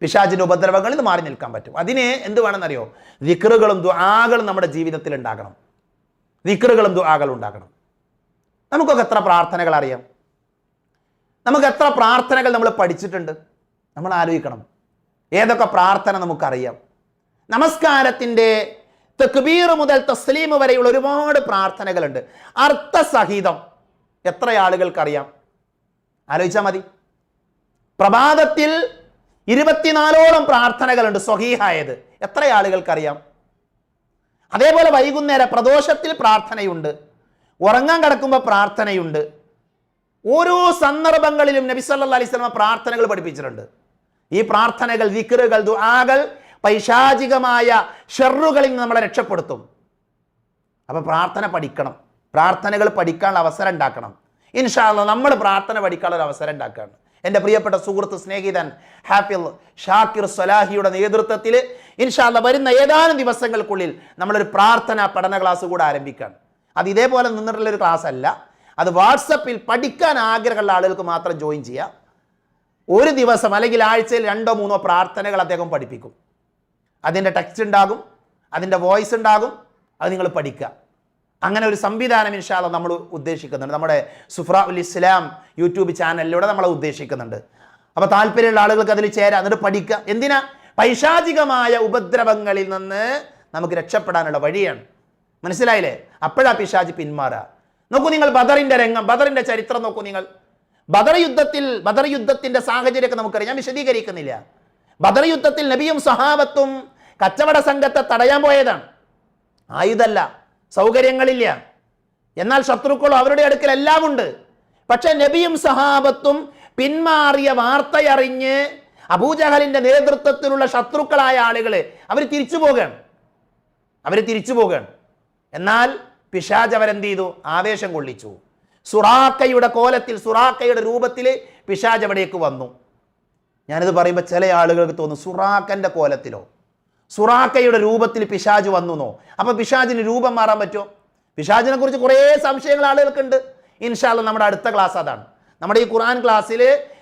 പിശാചിന്റെ ഉപദ്രവങ്ങളിൽ നിന്ന് മാറി നിൽക്കാൻ പറ്റും. അതിന് എന്ത് വേണമെന്നറിയോ? ദിക്റുകളും ദുആകളും നമ്മുടെ ജീവിതത്തിൽ ഉണ്ടാകണം. ദിക്റുകളും ദുആകളും ഉണ്ടാകണം. നമുക്കൊക്കെ എത്ര പ്രാർത്ഥനകൾ അറിയാം? നമുക്ക് എത്ര പ്രാർത്ഥനകൾ നമ്മൾ പഠിച്ചിട്ടുണ്ട്? നമ്മൾ ആലോചിക്കണം. ഏതൊക്കെ പ്രാർത്ഥന നമുക്കറിയാം? നമസ്കാരത്തിൻ്റെ തക്ബീർ മുതൽ തസ്ലീം വരെയുള്ള ഒരുപാട് പ്രാർത്ഥനകളുണ്ട്, അർത്ഥസഹിതം. എത്ര ആളുകൾക്കറിയാം? ആലോചിച്ചാൽ മതി. പ്രഭാതത്തിൽ 24ഓളം പ്രാർത്ഥനകളുണ്ട് സ്വഹീഹായത്. എത്ര ആളുകൾക്കറിയാം? അതേപോലെ വൈകുന്നേരം പ്രദോഷത്തിൽ പ്രാർത്ഥനയുണ്ട്, ഉറങ്ങാൻ കിടക്കുമ്പോൾ പ്രാർത്ഥനയുണ്ട്. ഓരോ സന്ദർഭങ്ങളിലും നബി സല്ലല്ലാഹു അലൈഹി വസല്ലം പ്രാർത്ഥനകൾ പഠിപ്പിച്ചിട്ടുണ്ട്. ഈ പ്രാർത്ഥനകൾ, ദിക്റുകൾ, ദുആകൾ പൈശാചികമായ ഷർറുകളിൽ നിന്ന് നമ്മളെ രക്ഷപ്പെടുത്തും. അപ്പം പ്രാർത്ഥന പഠിക്കണം, പ്രാർത്ഥനകൾ പഠിക്കാനുള്ള അവസരം ഉണ്ടാക്കണം. ഇൻഷാ അല്ലാഹ് നമ്മൾ പ്രാർത്ഥന പഠിക്കാനുള്ള അവസരം ഉണ്ടാക്കുകയാണ്. എൻ്റെ പ്രിയപ്പെട്ട സുഹൃത്ത് സ്നേഹിതൻ ഹാഫിൽ ഷാക്കിർ സ്വലാഹിയുടെ നേതൃത്വത്തിൽ ഇൻഷാ അല്ലാഹ് വരുന്ന ഏതാനും ദിവസങ്ങൾക്കുള്ളിൽ നമ്മളൊരു പ്രാർത്ഥന പഠന ക്ലാസ് കൂടെ ആരംഭിക്കുകയാണ്. അത് ഇതേപോലെ നിന്നിട്ടുള്ളൊരു ക്ലാസ് അല്ല, അത് വാട്സപ്പിൽ പഠിക്കാൻ ആഗ്രഹമുള്ള ആളുകൾക്ക് മാത്രം ജോയിൻ ചെയ്യാം. ഒരു ദിവസം അല്ലെങ്കിൽ ആഴ്ചയിൽ 2-3 പ്രാർത്ഥനകൾ അദ്ദേഹം പഠിപ്പിക്കും. അതിൻ്റെ ടെക്സ്റ്റ് ഉണ്ടാകും, അതിൻ്റെ വോയിസ് ഉണ്ടാകും, അത് നിങ്ങൾ പഠിക്കുക. അങ്ങനെ ഒരു സംവിധാനം ഇൻഷാ അല്ലാഹ് നമ്മൾ ഉദ്ദേശിക്കുന്നുണ്ട്. നമ്മുടെ സുഫ്രാഉൽ ഇസ്ലാം യൂട്യൂബ് ചാനലിലൂടെ നമ്മൾ ഉദ്ദേശിക്കുന്നുണ്ട്. അപ്പോൾ താല്പര്യമുള്ള ആളുകൾക്ക് അതിൽ ചേരാം, എന്നിട്ട് പഠിക്കുക. എന്തിനാ? പൈശാചികമായ ഉപദ്രവങ്ങളിൽ നിന്ന് നമുക്ക് രക്ഷപ്പെടാനുള്ള വഴിയാണ്. മനസ്സിലായില്ലേ? അപ്പോഴാ പിശാച് പിന്മാറുക. നോക്കൂ നിങ്ങൾ, ബദറിന്റെ രംഗം, ബദറിന്റെ ചരിത്രം നോക്കൂ നിങ്ങൾ. ബദർ യുദ്ധത്തിന്റെ സാഹചര്യമൊക്കെ നമുക്കറിയാം, ഞാൻ വിശദീകരിക്കുന്നില്ല. ബദർ യുദ്ധത്തിൽ നബിയും സഹാബത്തും കച്ചവട സംഘത്തെ തടയാൻ പോയതാണ്. ആയുധമല്ല, സൗകര്യങ്ങളില്ല. എന്നാൽ ശത്രുക്കളോ അവരുടെ അടുക്കൽ എല്ലാം ഉണ്ട്. പക്ഷെ നബിയും സഹാബത്തും പിന്മാറിയ വാർത്തയറിഞ്ഞ് അബൂജഹലിന്റെ നേതൃത്വത്തിലുള്ള ശത്രുക്കളായ ആളുകൾ അവർ തിരിച്ചു പോവുകയാണ്. എന്നാൽ പിശാച് അവരെന്ത് ചെയ്തു? ആവേശം കൊള്ളിച്ചു. സുറാക്കയുടെ കോലത്തിൽ, സുറാക്കയുടെ രൂപത്തിൽ പിശാച് അവിടേക്ക് വന്നു. ഞാനിത് പറയുമ്പോൾ ചില ആളുകൾക്ക് തോന്നും, സുറാക്കന്റെ കോലത്തിലോ സുറാക്കയുടെ രൂപത്തിൽ പിശാച് വന്നുവെന്നോ? അപ്പൊ പിശാചിന് രൂപം മാറാൻ പറ്റുമോ? പിശാചിനെ കുറിച്ച് കുറേ സംശയങ്ങൾ ആളുകൾക്കുണ്ട്. ഇൻഷാ അല്ലാഹ് നമ്മുടെ അടുത്ത ക്ലാസ് അതാണ്. നമ്മുടെ ഈ ഖുർആൻ ക്ലാസ്സിൽ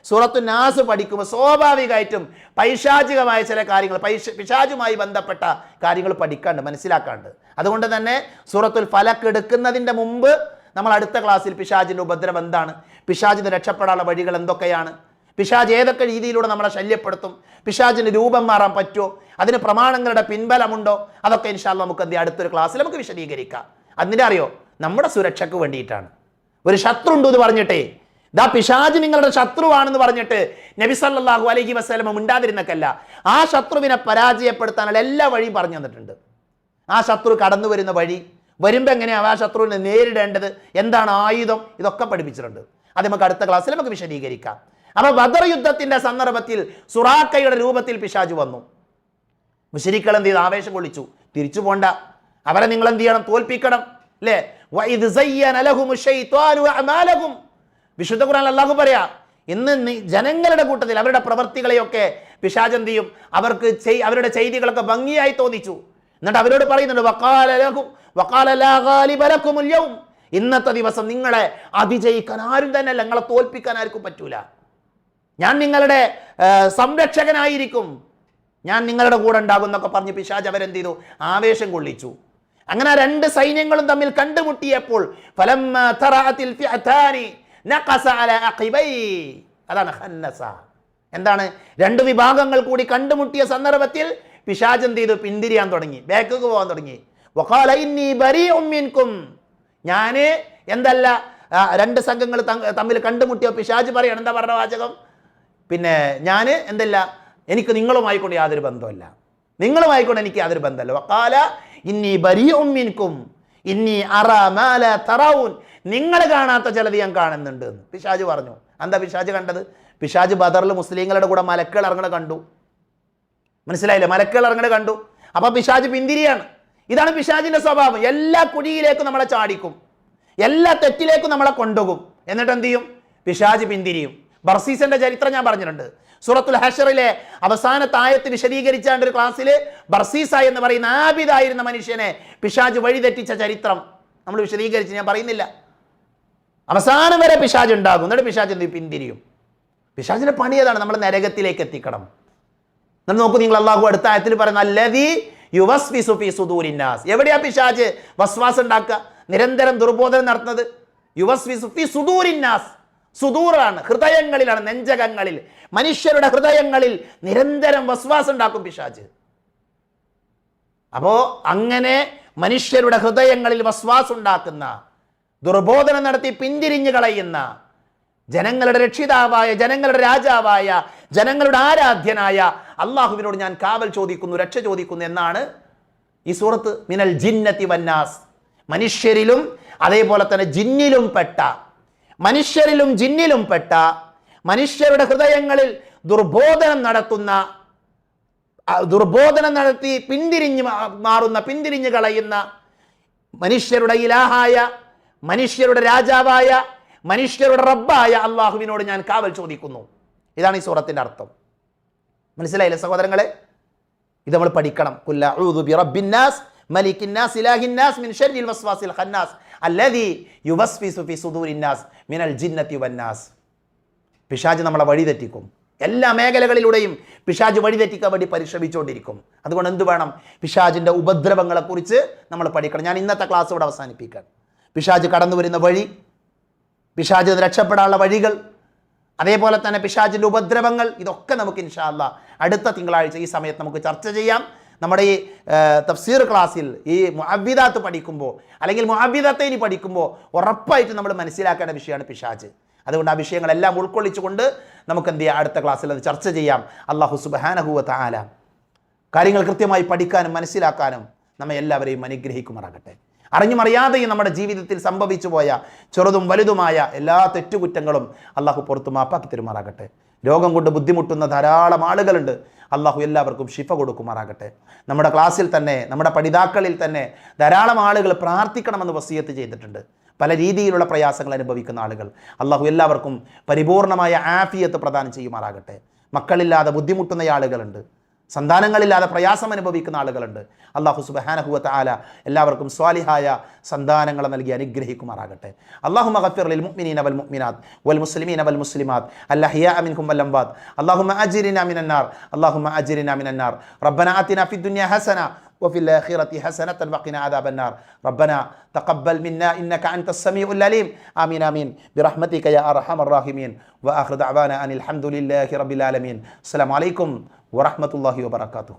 സൂറത്തു നാസ് പഠിക്കുമ്പോൾ സ്വാഭാവികമായിട്ടും പൈശാചികമായ ചില കാര്യങ്ങൾ, പിശാചുമായി ബന്ധപ്പെട്ട കാര്യങ്ങൾ പഠിക്കാണ്ട്, മനസ്സിലാക്കാണ്ട്. അതുകൊണ്ട് തന്നെ സൂറത്തുൽ ഫലക്ക് എടുക്കുന്നതിൻ്റെ മുമ്പ് നമ്മൾ അടുത്ത ക്ലാസ്സിൽ പിശാചിൻ്റെ ഉപദ്രവം എന്താണ്, പിശാചിന് രക്ഷപ്പെടാനുള്ള വഴികൾ എന്തൊക്കെയാണ്, പിശാച് ഏതൊക്കെ രീതിയിലൂടെ നമ്മളെ ശല്യപ്പെടുത്തും, പിശാചിന് രൂപം മാറാൻ പറ്റുമോ, അതിന് പ്രമാണങ്ങളുടെ പിൻബലമുണ്ടോ, അതൊക്കെ ഇൻഷാ അല്ലാഹ് നമുക്ക് അടുത്തൊരു ക്ലാസ്സിൽ നമുക്ക് വിശദീകരിക്കാം. അതിൻ്റെ അറിയോ, നമ്മുടെ സുരക്ഷയ്ക്ക് വേണ്ടിയിട്ടാണ്. ഒരു ശത്രു ഉണ്ട് എന്ന് പറഞ്ഞിട്ടേ ദാ പിശാച് നിങ്ങളുടെ ശത്രുവാണെന്ന് പറഞ്ഞിട്ട് നബി സല്ലല്ലാഹു അലൈഹി വസല്ലം മിണ്ടാതിരുന്നക്കല്ല, ആ ശത്രുവിനെ പരാജയപ്പെടുത്താനുള്ള എല്ലാ വഴിയും പറഞ്ഞു തന്നിട്ടുണ്ട്. ആ ശത്രു കടന്നു വരുന്ന വഴി, വരുമ്പോൾ എങ്ങനെയാണ് ആ ശത്രുവിനെ നേരിടേണ്ടത്, എന്താണ് ആയുധം, ഇതൊക്കെ പഠിപ്പിച്ചിട്ടുണ്ട്. അത് നമുക്ക് അടുത്ത ക്ലാസ്സിൽ നമുക്ക് വിശദീകരിക്കാം. അപ്പൊ ബദർ യുദ്ധത്തിന്റെ സന്ദർഭത്തിൽ സുറാക്കയുടെ രൂപത്തിൽ പിശാച് വന്നു. മുശ്രിക്കുകൾ എന്ത് ചെയ്തു? ആവേശം കൊള്ളിച്ചു. തിരിച്ചു പോണ്ട, അവരെ നിങ്ങൾ എന്ത് ചെയ്യണം? തോൽപ്പിക്കണം. അല്ലേ? വിശുദ്ധ ഖുർആൻ അല്ലാഹു പറയാ, ഇന്ന് ജനങ്ങളുടെ കൂട്ടത്തിൽ അവരുടെ പ്രവർത്തികളെയൊക്കെ പിശാച് എന്ത് ചെയ്യും? അവർക്ക് അവരുടെ ചെയ്തികളൊക്കെ ഭംഗിയായി തോന്നിച്ചു. എന്നിട്ട് അവരോട് പറയുന്നുണ്ട്, ഇന്നത്തെ ദിവസം നിങ്ങളെ അതിജയിക്കാൻ ആരും തന്നെ അല്ല, നിങ്ങളെ തോൽപ്പിക്കാൻ ആർക്കും പറ്റൂല. ഞാൻ നിങ്ങളുടെ സംരക്ഷകനായിരിക്കും, ഞാൻ നിങ്ങളുടെ കൂടെ ഉണ്ടാകും എന്നൊക്കെ പറഞ്ഞ് പിശാച് അവരെന്ത് ചെയ്തു? ആവേശം കൊള്ളിച്ചു. അങ്ങനെ രണ്ട് സൈന്യങ്ങളും തമ്മിൽ കണ്ടുമുട്ടിയപ്പോൾ അതാണ് ഖന്നസ. എന്താണ്? രണ്ട് വിഭാഗങ്ങൾ കൂടി കണ്ടുമുട്ടിയ സന്ദർഭത്തിൽ പിശാച് എന്ത് ചെയ്തു? പിന്തിരിയാൻ തുടങ്ങി, ബാക്ക് പോകാൻ തുടങ്ങി. വഖാല ഇന്നി ബരീഉം മിൻകും, ഞാന് എന്തല്ല, രണ്ട് സംഘങ്ങൾ തമ്മിൽ കണ്ടുമുട്ടിയ പിശാച് പറയാണ്, എന്താ പറഞ്ഞ വാചകം? പിന്നെ ഞാൻ എന്തല്ല, എനിക്ക് നിങ്ങളുമായിക്കൊണ്ട് യാതൊരു ബന്ധമല്ല, നിങ്ങളുമായിക്കൊണ്ട് എനിക്ക് യാതൊരു ബന്ധമല്ല. വഖാല ഇന്നി ബരീഉം മിൻകും ഇന്നി അറാ മാ ലാ തറൗൻ, നിങ്ങൾ കാണാത്ത ചിലത് ഞാൻ കാണുന്നുണ്ട് എന്ന് പിശാച് പറഞ്ഞു. എന്താ പിശാച് കണ്ടത്? പിശാച് ബദറിൽ മുസ്ലിങ്ങളുടെ കൂടെ മലക്കുകൾ ഇറങ്ങണ കണ്ടു. മനസ്സിലായില്ലേ? മലക്കുകൾ ഇറങ്ങണ കണ്ടു. അപ്പൊ പിശാച് പിന്തിരിയാണ്. ഇതാണ് പിശാചിന്റെ സ്വഭാവം. എല്ലാ കുഴിയിലേക്കും നമ്മളെ ചാടിക്കും, എല്ലാ തെറ്റിലേക്കും നമ്മളെ കൊണ്ടുപോകും. എന്നിട്ട് എന്ത് ചെയ്യും? പിശാച് പിന്തിരിയും. ബർസീസിന്റെ ചരിത്രം ഞാൻ പറഞ്ഞിട്ടുണ്ട്. സൂറത്തുൽ ഹശറിലെ അവസാനത്തെ ആയത്ത് വിശദീകരിച്ചാണ്ട് ഒരു ക്ലാസ്സിൽ ബർസീസ എന്ന് പറയുന്ന ആബിദായിരുന്ന മനുഷ്യനെ പിശാച് വഴിതെറ്റിച്ച ചരിത്രം നമ്മൾ വിശദീകരിച്ച് ഞാൻ പറയുന്നില്ല. അവസാനം വരെ പിശാച് ഉണ്ടാകും, എന്നിട്ട് പിശാച് എന്ത് പിന്തിരിയും. പിശാചിന്റെ പണി ഏതാണ്? നമ്മൾ നരകത്തിലേക്ക് എത്തിക്കണം. എന്നിട്ട് നോക്കൂ, നിങ്ങൾ അല്ലാഹു അടുത്ത ആയത്തിൽ പറയുന്ന അല്ലദീ യുവസ്വിസു ഫീ സുദൂരിന്നാസ്, എവിടെയാ പിശാച് വസ്വാസ് ഉണ്ടാക്കുക, നിരന്തരം ദുർബോധനം നടത്തുന്നത്? യുവസ്വിസു ഫീ സുദൂരിന്നാസ്, സുദൂറാണ്, ഹൃദയങ്ങളിലാണ്, നെഞ്ചകങ്ങളിൽ, മനുഷ്യരുടെ ഹൃദയങ്ങളിൽ നിരന്തരം വസ്വാസ് ഉണ്ടാക്കും പിശാച്. അപ്പോ അങ്ങനെ മനുഷ്യരുടെ ഹൃദയങ്ങളിൽ വസ്വാസ് ഉണ്ടാക്കുന്ന, ദുർബോധനം നടത്തി പിന്തിരിഞ്ഞു കളയുന്ന, ജനങ്ങളുടെ രക്ഷിതാവായ, ജനങ്ങളുടെ രാജാവായ, ജനങ്ങളുടെ ആരാധ്യനായ അള്ളാഹുവിനോട് ഞാൻ കാവൽ ചോദിക്കുന്നു, രക്ഷ ചോദിക്കുന്നു എന്നാണ് ഈ സൂറത്ത്. മിനൽ ജിന്നതി വന്നാസ്, മനുഷ്യരിലും അതേപോലെ തന്നെ ജിന്നിലും പെട്ട, മനുഷ്യരിലും ജിന്നിലും പെട്ട, മനുഷ്യരുടെ ഹൃദയങ്ങളിൽ ദുർബോധനം നടത്തി പിന്തിരിഞ്ഞ് മാറുന്ന, പിന്തിരിഞ്ഞു കളയുന്ന, മനുഷ്യരുടെ ഇലാഹായ, മനുഷ്യരുടെ രാജാവായ, മനുഷ്യരുടെ റബ്ബായ അള്ളാഹുവിനോട് ഞാൻ കാവൽ ചോദിക്കുന്നു. ഇതാണ് ഈ സൂറത്തിന്റെ അർത്ഥം. മനസ്സിലായില്ലേ സഹോദരങ്ങളെ? ഇത് നമ്മൾ പഠിക്കണം. ഖുൽ അഊദു ബിറബ്ബിന്നാസ് മലിക്കിന്നാസ് ഇലാഹിന്നാസ് മിൻ ശർരിൽ വസ്വാസിൽ ഖന്നാസ് അല്ലദീ യുവസ്വിസു ഫീ സുദൂരിന്നാസ് മിനൽ ജിന്നതി വന്നാസ്. പിശാച് നമ്മളെ വഴിതെറ്റിക്കും. എല്ലാ മേഖലകളിലൂടെയും പിശാച് വഴിതെറ്റിക്കാൻ വേണ്ടി പരിശ്രമിച്ചുകൊണ്ടിരിക്കും. അതുകൊണ്ട് എന്ത് വേണം? പിശാചിന്റെ ഉപദ്രവങ്ങളെക്കുറിച്ച് നമ്മൾ പഠിക്കണം. ഞാൻ ഇന്നത്തെ ക്ലാസ് ഇവിടെ അവസാനിപ്പിക്കാൻ. പിശാച് കടന്നു വരുന്ന വഴി, പിശാച് രക്ഷപ്പെടാനുള്ള വഴികൾ, അതേപോലെ തന്നെ പിശാചിന്റെ ഉപദ്രവങ്ങൾ, ഇതൊക്കെ നമുക്ക് ഇൻഷാ അല്ലാഹ് അടുത്ത തിങ്കളാഴ്ച ഈ സമയത്ത് നമുക്ക് ചർച്ച ചെയ്യാം. നമ്മുടെ ഈ തഫ്സീർ ക്ലാസ്സിൽ ഈ മുഅവ്വിദാത്ത് പഠിക്കുമ്പോൾ, അല്ലെങ്കിൽ മുഅവ്വിദത്തൈനി പഠിക്കുമ്പോൾ ഉറപ്പായിട്ട് നമ്മൾ മനസ്സിലാക്കേണ്ട വിഷയമാണ് പിശാച്. അതുകൊണ്ട് ആ വിഷയങ്ങളെല്ലാം ഉൾക്കൊള്ളിച്ചുകൊണ്ട് നമുക്ക് എന്ത് ചെയ്യാം? അടുത്ത ക്ലാസ്സിൽ അത് ചർച്ച ചെയ്യാം. അല്ലാഹു സുബ്ഹാനഹു വ തആല കാര്യങ്ങൾ കൃത്യമായി പഠിക്കാനും മനസ്സിലാക്കാനും നമ്മെ എല്ലാവരെയും അനുഗ്രഹിക്കുമാറാകട്ടെ. അറിഞ്ഞുമറിയാതെയും നമ്മുടെ ജീവിതത്തിൽ സംഭവിച്ചു പോയ ചെറുതും വലുതുമായ എല്ലാ തെറ്റുകുറ്റങ്ങളും അള്ളാഹു പുറത്തു മാപ്പാക്കി തരുമാറാകട്ടെ. രോഗം കൊണ്ട് ബുദ്ധിമുട്ടുന്ന ധാരാളം ആളുകളുണ്ട്. അള്ളാഹു എല്ലാവർക്കും ശിഫ കൊടുക്കുമാറാകട്ടെ. നമ്മുടെ ക്ലാസ്സിൽ തന്നെ, നമ്മുടെ പഠിതാക്കളിൽ തന്നെ ധാരാളം ആളുകൾ പ്രാർത്ഥിക്കണമെന്ന് വസിയത്ത് ചെയ്തിട്ടുണ്ട്. പല രീതിയിലുള്ള പ്രയാസങ്ങൾ അനുഭവിക്കുന്ന ആളുകൾ. അള്ളാഹു എല്ലാവർക്കും പരിപൂർണമായ ആഫിയത്ത് പ്രദാനം ചെയ്യുമാറാകട്ടെ. മക്കളില്ലാതെ ബുദ്ധിമുട്ടുന്ന ആളുകളുണ്ട്, സന്താനങ്ങളില്ലാതെ പ്രയാസം അനുഭവിക്കുന്ന ആളുകളുണ്ട്. അള്ളാഹു സുബ്ഹാനഹു വ തആല എല്ലാവർക്കും സ്വാലിഹായ സന്താനങ്ങളെ നൽകി അനുഗ്രഹിക്കുമാറാകട്ടെ. അല്ലാഹുമ്മ ഗഫിർ ലിൽ മുഅ്മിനീന വൽ മുഅ്മിനാത്ത് വൽ മുസ്ലിമീന വൽ മുസ്ലിമാത്ത് അൽഅഹ്യാഅ മിൻഹും വൽ അംവാത്ത്. അല്ലാഹുമ്മ അജ്രിനാ മിനൻ നാർ, അല്ലാഹുമ്മ അജ്രിനാ മിനൻ നാർ. റബ്ബനാ ആതിനാ ഫിദ് ദുനിയ ഹസന وفي الآخرة حسنة وقنا عذاب النار. ربنا تقبل منا إنك أنت السميع العليم. آمين آمين برحمتك يا أرحم الراحمين. وآخر دعوانا أن الحمد لله رب العالمين. السلام عليكم ورحمة الله وبركاته.